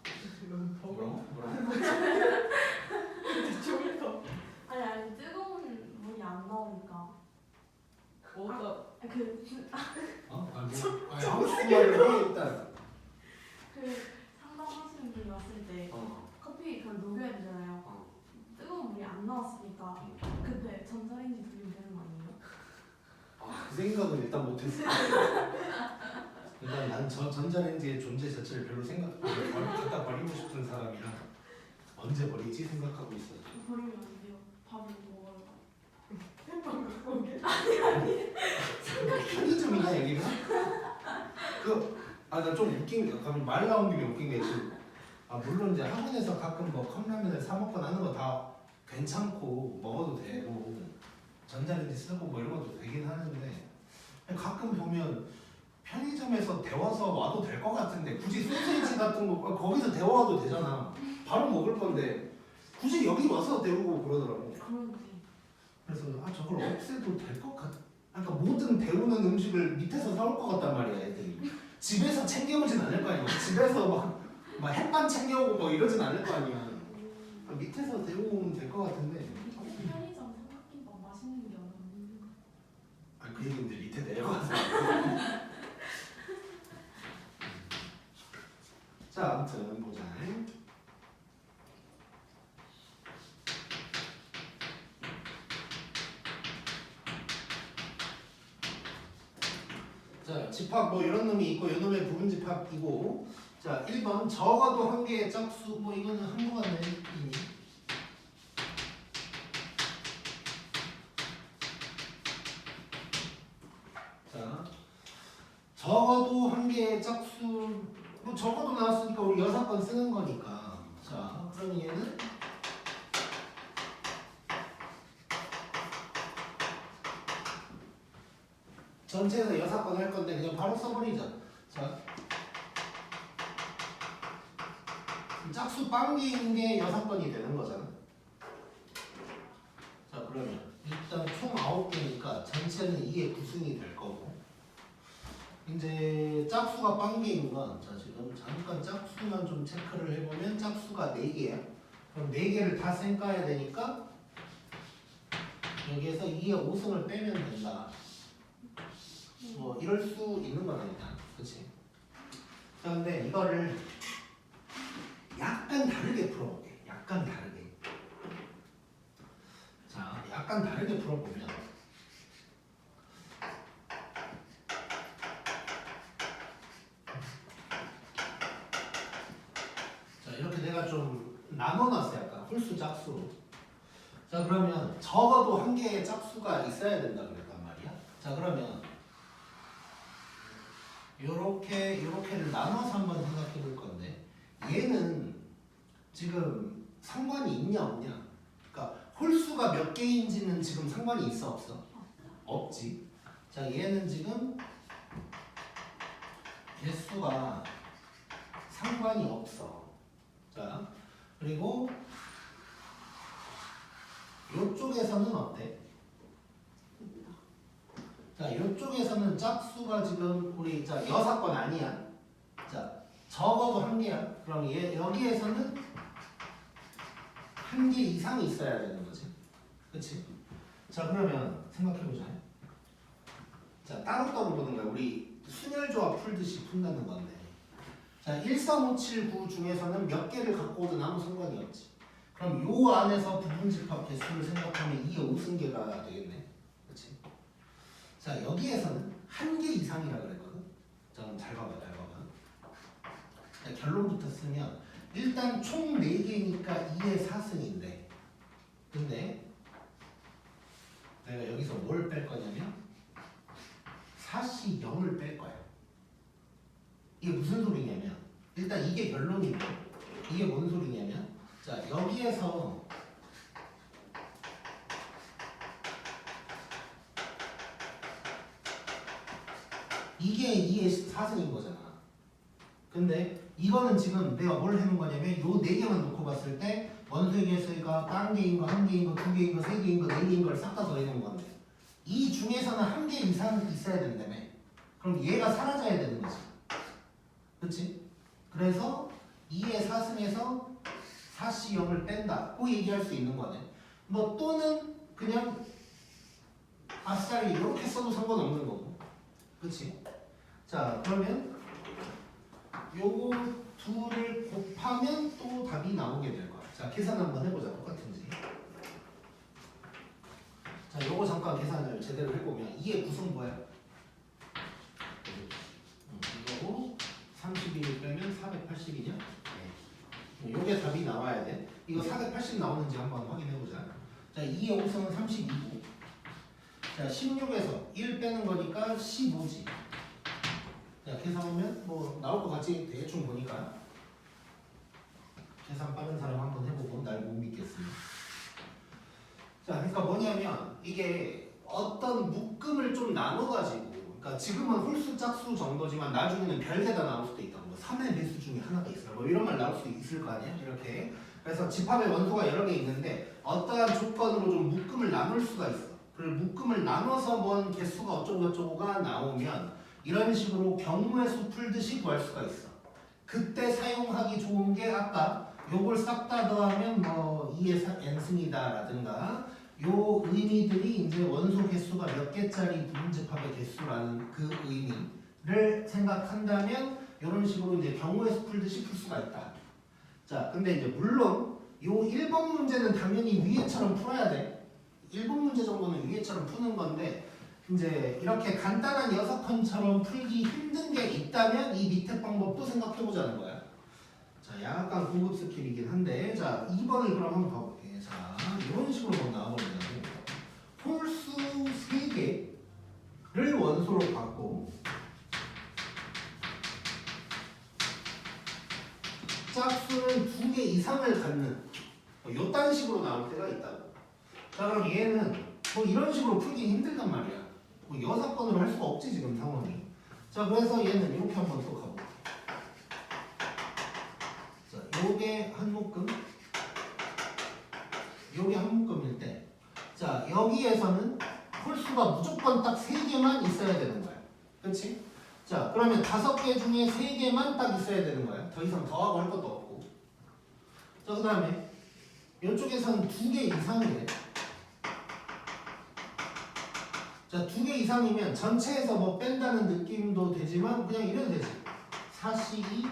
이건 뭐라고? 좋을 거. 아니 뜨거운 물이 안 나오니까. 뭐가 어? 한국말을 해 일단. 그 상담하시는 분이 왔을 때 커피 그걸 녹여야 되잖아요. 뜨거운 물이 안 나왔으니까 그때 전자레인지 돌리면 되는 거 아니에요? 그 생각은 일단 못했어. 일단 난 저 전자레인지의 존재 자체를 별로 갖다 버리고 싶은 사람이라 언제 버리지 생각하고 있어. 버리면 안 돼요. 밥을 먹어요. 햄버거 갖고 오게. 편의점이냐 여기가? 나 좀 웃긴 게 말 나온 김에 웃긴 게 지금 물론 이제 학원에서 가끔 뭐 컵라면을 사 먹거나 하는 거 다 괜찮고 먹어도 되고 전자레인지 쓰고 뭐 이런 것도 되긴 하는데 가끔 보면 편의점에서 데워서 와도 될 것 같은데 굳이 소세지 같은 거 거기서 데워와도 되잖아. 바로 먹을 건데 굳이 여기 와서 데우고 그러더라고. 그런지. 그래서 저걸 없애도 될 것 같아. 그러니까 모든 데우는 음식을 밑에서 사올 것 같단 말이야 애들이. 집에서 챙겨오진 않을 거 아니야. 집에서 막 햇반 챙겨오고 뭐 이러진 않을 거 아니야. 밑에서 배우면 될 것 같은데. 편의점 삼각김밥 맛있는 게 어려운데. 아, 그 얘기인데 밑에 내려가서. 자, 아무튼 보자. 자, 집합 뭐 이런 놈이 있고 이 놈의 부분 집합이고. 자, 1번 적어도 한 개의 짝수 뭐 이거는 한동안에 이미. 자, 적어도 한 개의 짝수 뭐 적어도 나왔으니까 우리 6번 쓰는 거니까. 자, 그러면 얘는 전체에서 6번 할 건데 그냥 바로 써버리자. 자, 짝수 빵개인 게 6번이 되는 거잖아. 자, 그러면 일단 총 9개니까 전체는 2의 9승이 될 거고. 이제 짝수가 빵개인 건, 자, 지금 잠깐 짝수만 좀 체크를 해보면 짝수가 4개야. 그럼 4개를 다 쌩까야 되니까 여기에서 2의 5승을 빼면 된다. 뭐 이럴 수 있는 건 아니다. 그치? 자, 근데 이거를 약간 다르게 풀어볼게. 약간 다르게. 자, 약간 다르게 풀어보면 자, 이렇게 내가 좀 나눠놨어요. 약간 홀수 짝수로. 자, 그러면 적어도 한 개의 짝수가 있어야 된다 그랬단 말이야. 자, 그러면 요렇게를 나눠서 한번 생각해 볼 건데 얘는 지금 상관이 있냐 없냐? 그러니까 홀수가 몇 개인지는 지금 상관이 있어 없어? 없지. 자, 얘는 지금 개수가 상관이 없어. 자, 그리고 요쪽에서는 어때? 자, 이쪽에서는 짝수가 지금 우리 자 6건 아니야. 자, 적어도 한 개야. 그럼 얘 여기에서는 한 개 이상이 있어야 되는 거지. 그렇지? 자, 그러면 생각해 보자. 자, 따로따로 보는 거야. 우리 순열조합 풀듯이 푼다는 건데. 자, 1, 3, 5, 7, 9 중에서는 몇 개를 갖고 오든 아무 상관이 없지. 그럼 요 안에서 부분집합 개수를 생각하면 2의 5승계가 되겠네. 그렇지? 자, 여기에서는 한 개 이상이라 그랬거든. 자, 그럼 잘 봐봐, 잘 봐봐. 자, 결론부터 쓰면 일단 총 4개니까 2의 4승인데, 근데 내가 여기서 뭘 뺄 거냐면 4시 0을 뺄 거야. 이게 무슨 소리냐면 일단 이게 결론이고 이게 뭔 소리냐면 자, 여기에서 이게 2의 4승인 거잖아. 근데 이거는 지금 내가 뭘 해놓은 거냐면 요 4개만 놓고 봤을 때 원소의 개수가 딴 개인 거, 한 개인 거, 두 개인 거, 세 개인 거, 네 개인 걸 싹 다 더해놓은 건데 이 중에서는 한 개 이상 있어야 된다며. 그럼 얘가 사라져야 되는 거지. 그치? 그래서 2의 4승에서 4시 0을 뺀다. 고 얘기할 수 있는 거네. 뭐 또는 그냥 아싸리 이렇게 써도 상관없는 거고. 그치? 자, 그러면 요거 둘을 곱하면 또 답이 나오게 될 거야. 자, 계산 한번 해보자. 똑같은지. 자, 요거 잠깐 계산을 제대로 해보면 2의 구성 뭐야? 이거고 32를 빼면 480이냐? 네. 요게 답이 나와야 돼. 이거 480 나오는지 한번 확인해보자. 자, 2의 5승은 32고 자, 16에서 1 빼는 거니까 15지. 자, 계산하면 뭐 나올 것 같지? 대충 보니까. 계산 빠른 사람 한번 해보고 날 못 믿겠습니다. 자, 그러니까 뭐냐면 이게 어떤 묶음을 좀 나눠가지고, 그러니까 지금은 홀수 짝수 정도지만 나중에는 별개가 나올 수도 있다. 뭐 3의 배수 중에 하나가 있어요. 뭐 이런 말 나올 수 있을 거 아니야? 이렇게. 그래서 집합의 원소가 여러 개 있는데 어떠한 조건으로 좀 묶음을 나눌 수가 있어. 그리고 묶음을 나눠서 뭔 개수가 어쩌고저쩌고가 나오면 이런 식으로 경우의 수 풀듯이 구할 수가 있어. 그때 사용하기 좋은 게 아까 요걸 싹 다 더하면 뭐 2의 n승이다라든가 요 의미들이 이제 원소 개수가 몇 개짜리 부분집합의 개수라는 그 의미를 생각한다면 이런 식으로 이제 경우의 수 풀듯이 풀 수가 있다. 자, 근데 이제 물론 요 1번 문제는 당연히 위에처럼 풀어야 돼. 1번 문제 정도는 위에처럼 푸는 건데 이제 이렇게 간단한 6컨처럼 풀기 힘든 게 있다면 이 밑에 방법도 생각해보자는 거야. 자, 약간 고급 스킬이긴 한데 자, 2번을 그럼 한번 봐볼게. 자, 이런 식으로 뭐 나와버리냐고. 홀수 3개를 원소로 갖고 짝수는 2개 이상을 갖는 요딴 식으로 나올 때가 있다고. 자, 그럼 얘는 뭐 이런 식으로 풀기 힘들단 말이야. 뭐 6번으로 할 수가 없지 지금 상황이. 자, 그래서 얘는 이렇게 한번 또 가볼게. 자, 요게 한 묶음, 요게 한 묶음일 때, 자, 여기에서는 홀수가 무조건 딱 3개만 있어야 되는 거야. 그렇지? 자, 그러면 5개 중에 3개만 딱 있어야 되는 거야. 더 이상 더하고 할 것도 없고. 자, 그 다음에 이쪽에서는 2개 이상이래. 자, 2개 이상이면 전체에서 뭐 뺀다는 느낌도 되지만 그냥 이래도 되지. 4C2,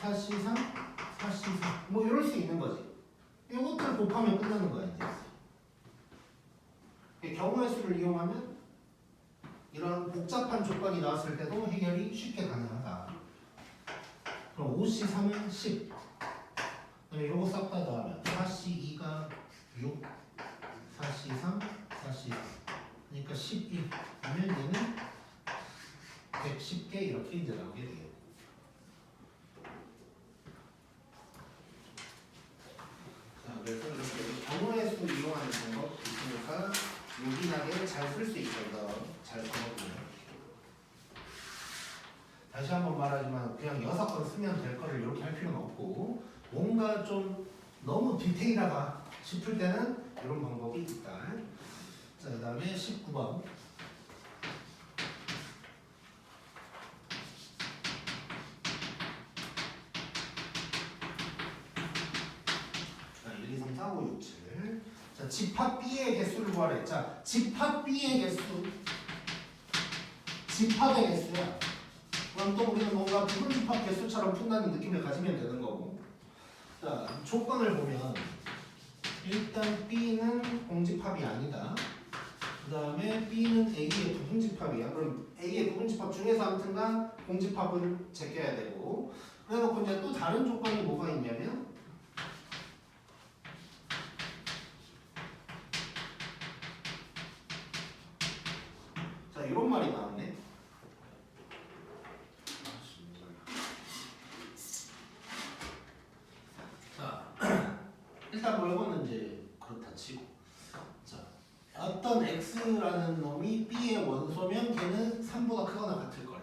4C3, 4C4 뭐 이럴 수 있는 거지. 이것들 곱하면 끝나는 거야 이제. 경우의 수를 이용하면 이런 복잡한 조건이 나왔을 때도 해결이 쉽게 가능하다. 그럼 5C3은 10. 그다음에 요거 싹 다 더하면 4C2가 6, 4C3, 4C4. 그러니까 11. 하면 얘는 110개 이렇게 이제 나오게 되겠고. 자, 그래서 이렇게 경우의 수 이용하는 방법 있으니까 요긴하게 잘 쓸 수 있어서 잘 써먹고요. 다시 한번 말하지만 그냥 6번 쓰면 될 거를 이렇게 할 필요는 없고 뭔가 좀 너무 디테일하다 싶을 때는 이런 방법이 있다. 자, 그 다음에 19번. 자, 1, 2, 3, 4, 5, 6, 7. 자, 집합 B의 개수를 구하래. 자, 집합 B의 개수. 집합의 개수야. 그럼 또 우리는 뭔가 부분집합 개수처럼 푼다는 느낌을 가지면 되는 거고. 자, 조건을 보면 일단 B는 공집합이 아니다. 그 다음에 B는 A의 부분집합이야. 그럼 A의 부분집합 중에서 아무튼간 공집합을 제껴야 되고, 그래놓고 이제 또 다른 조건이 뭐가 있냐면 자, 이런 말이 나왔네. 자, 일단 뭐 이거는 이제 그렇다 치고, 자, 어떤 x라는 놈이 b의 원소면 걔는 3보다 크거나 같을 거래.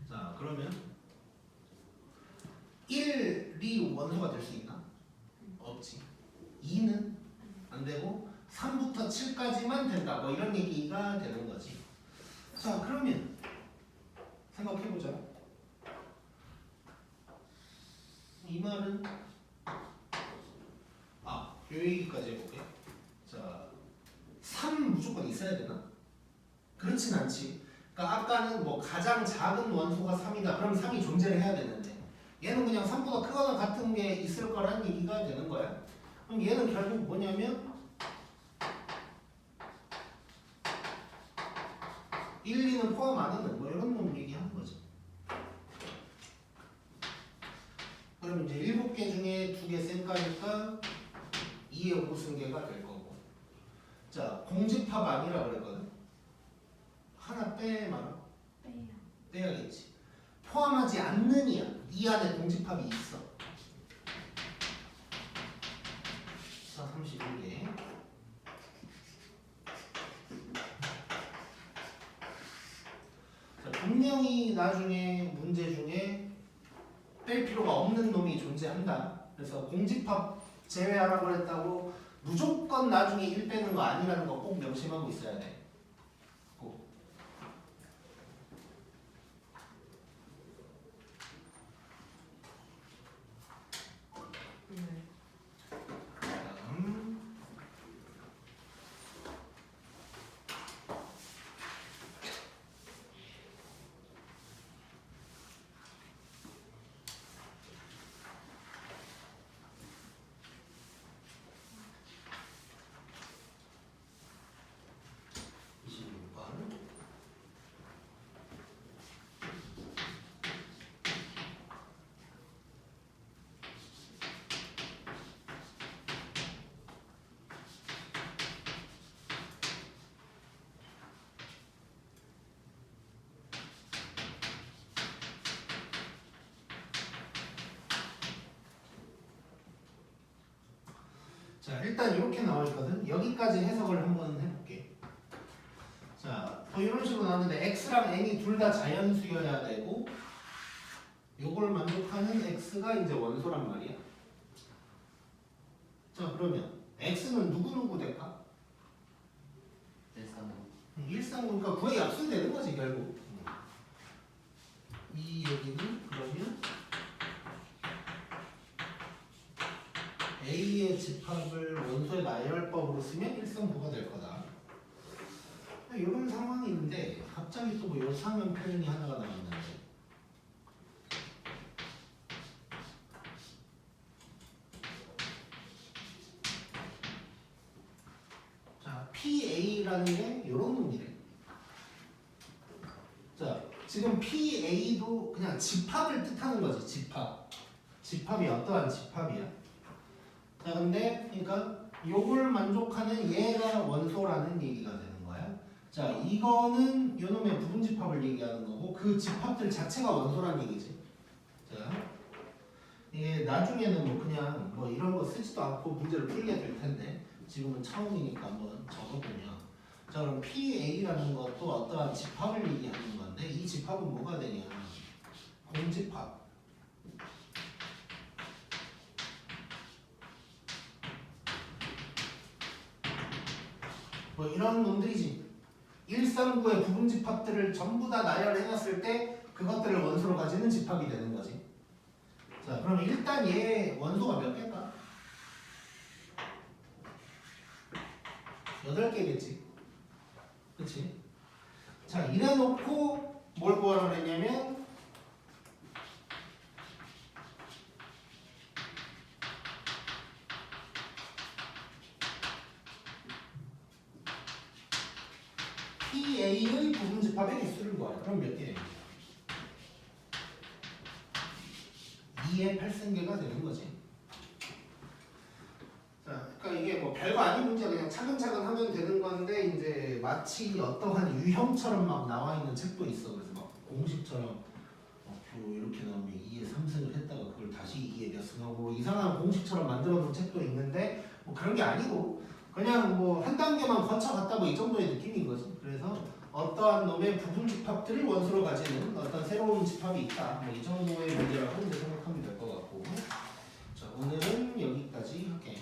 자, 그러면 1이 원소가 될 수 있나? 없지. 2는 안 되고 3부터 7까지만 된다. 뭐 이런 얘기가 되는 거지. 자, 그러면 생각해보자. 이 말은 요 얘기까지 해볼게. 자, 3 무조건 있어야 되나? 그렇진 않지. 그러니까 아까는 뭐 가장 작은 원소가 3이다. 그럼 3이 존재를 해야 되는데 얘는 그냥 3보다 크거나 같은 게 있을 거란 얘기가 되는 거야. 그럼 얘는 결국 뭐냐면 1, 2는 포함 안 하는 뭐 이런 놈 얘기하는 거지. 그럼 이제 7개 중에 2개 쌩까니까 2의 5승계가 될 거고. 자, 공집합 아니라 그랬거든. 하나 빼 말아. 빼요. 빼야겠지. 포함하지 않는 이야. 이 안에 공집합이 있어. 자, 31개. 자, 분명히 나중에 문제 중에 뺄 필요가 없는 놈이 존재한다. 그래서 공집합 제외하라고 했다고 무조건 나중에 1 빼는 거 아니라는 거 꼭 명심하고 있어야 돼. 꼭. 자, 일단 이렇게 나와 있거든. 여기까지 해석을 한번 해볼게. 자, 또 이런 식으로 나왔는데 x랑 n이 둘 다 자연수여야 되고 요걸 만족하는 x가 이제 원소란 말이야. 자, 그러면 x는 누구누구 될까? 일상으니까 구의 약수 되는 거지 결국. 이 여기는 그러면 A의 집합을 원소의 나열법으로 쓰면 일상부가 될 거다. 이런 상황인데 갑자기 또 뭐 요상한 표현이 하나가 나왔는데 자, PA라는 게 이런 놈이래. 자, 지금 PA도 그냥 집합을 뜻하는 거지. 집합이 어떠한 집합이야. 자, 근데 그러니까 요걸 만족하는 얘가 원소라는 얘기가 되는 거야. 자, 이거는 요놈의 부분집합을 얘기하는 거고 그 집합들 자체가 원소라는 얘기지. 자, 이게 나중에는 뭐 그냥 뭐 이런 거 쓰지도 않고 문제를 풀게 될 텐데 지금은 처음이니까 한번 적어보면, 자, 그럼 PA라는 것도 어떠한 집합을 얘기하는 건데 이 집합은 뭐가 되냐? 공집합. 뭐 이런 놈들이지. 139의 부분 집합들을 전부 다 나열해놨을 때 그것들을 원소로 가지는 집합이 되는 거지. 자, 그럼 일단 얘 원소가 몇 개일까? 8개겠지. 그치? 자, 이래놓고 뭘 구하라 그랬냐면 PA의 부분 집합의 개수를 구하라. 그럼 몇 개? 2의 8승계가 되는 거지. 자, 그러니까 이게 뭐 별거 아닌 문제야. 그냥 차근차근 하면 되는 건데 이제 마치 어떠한 유형처럼 막 나와 있는 책도 있어. 그래서 막 공식처럼 이렇게 나오면 2에 3승을 했다가 그걸 다시 2에 몇 승하고 이상한 공식처럼 만들어 놓은 책도 있는데 뭐 그런 게 아니고 그냥 뭐 한 단계만 거쳐갔다 뭐 이 정도의 느낌인 거지. 그래서 어떠한 놈의 부분 집합들을 원소로 가지는 어떤 새로운 집합이 있다. 뭐 이 정도의 문제라고 이제 생각하면 될 것 같고. 자, 오늘은 여기까지 할게.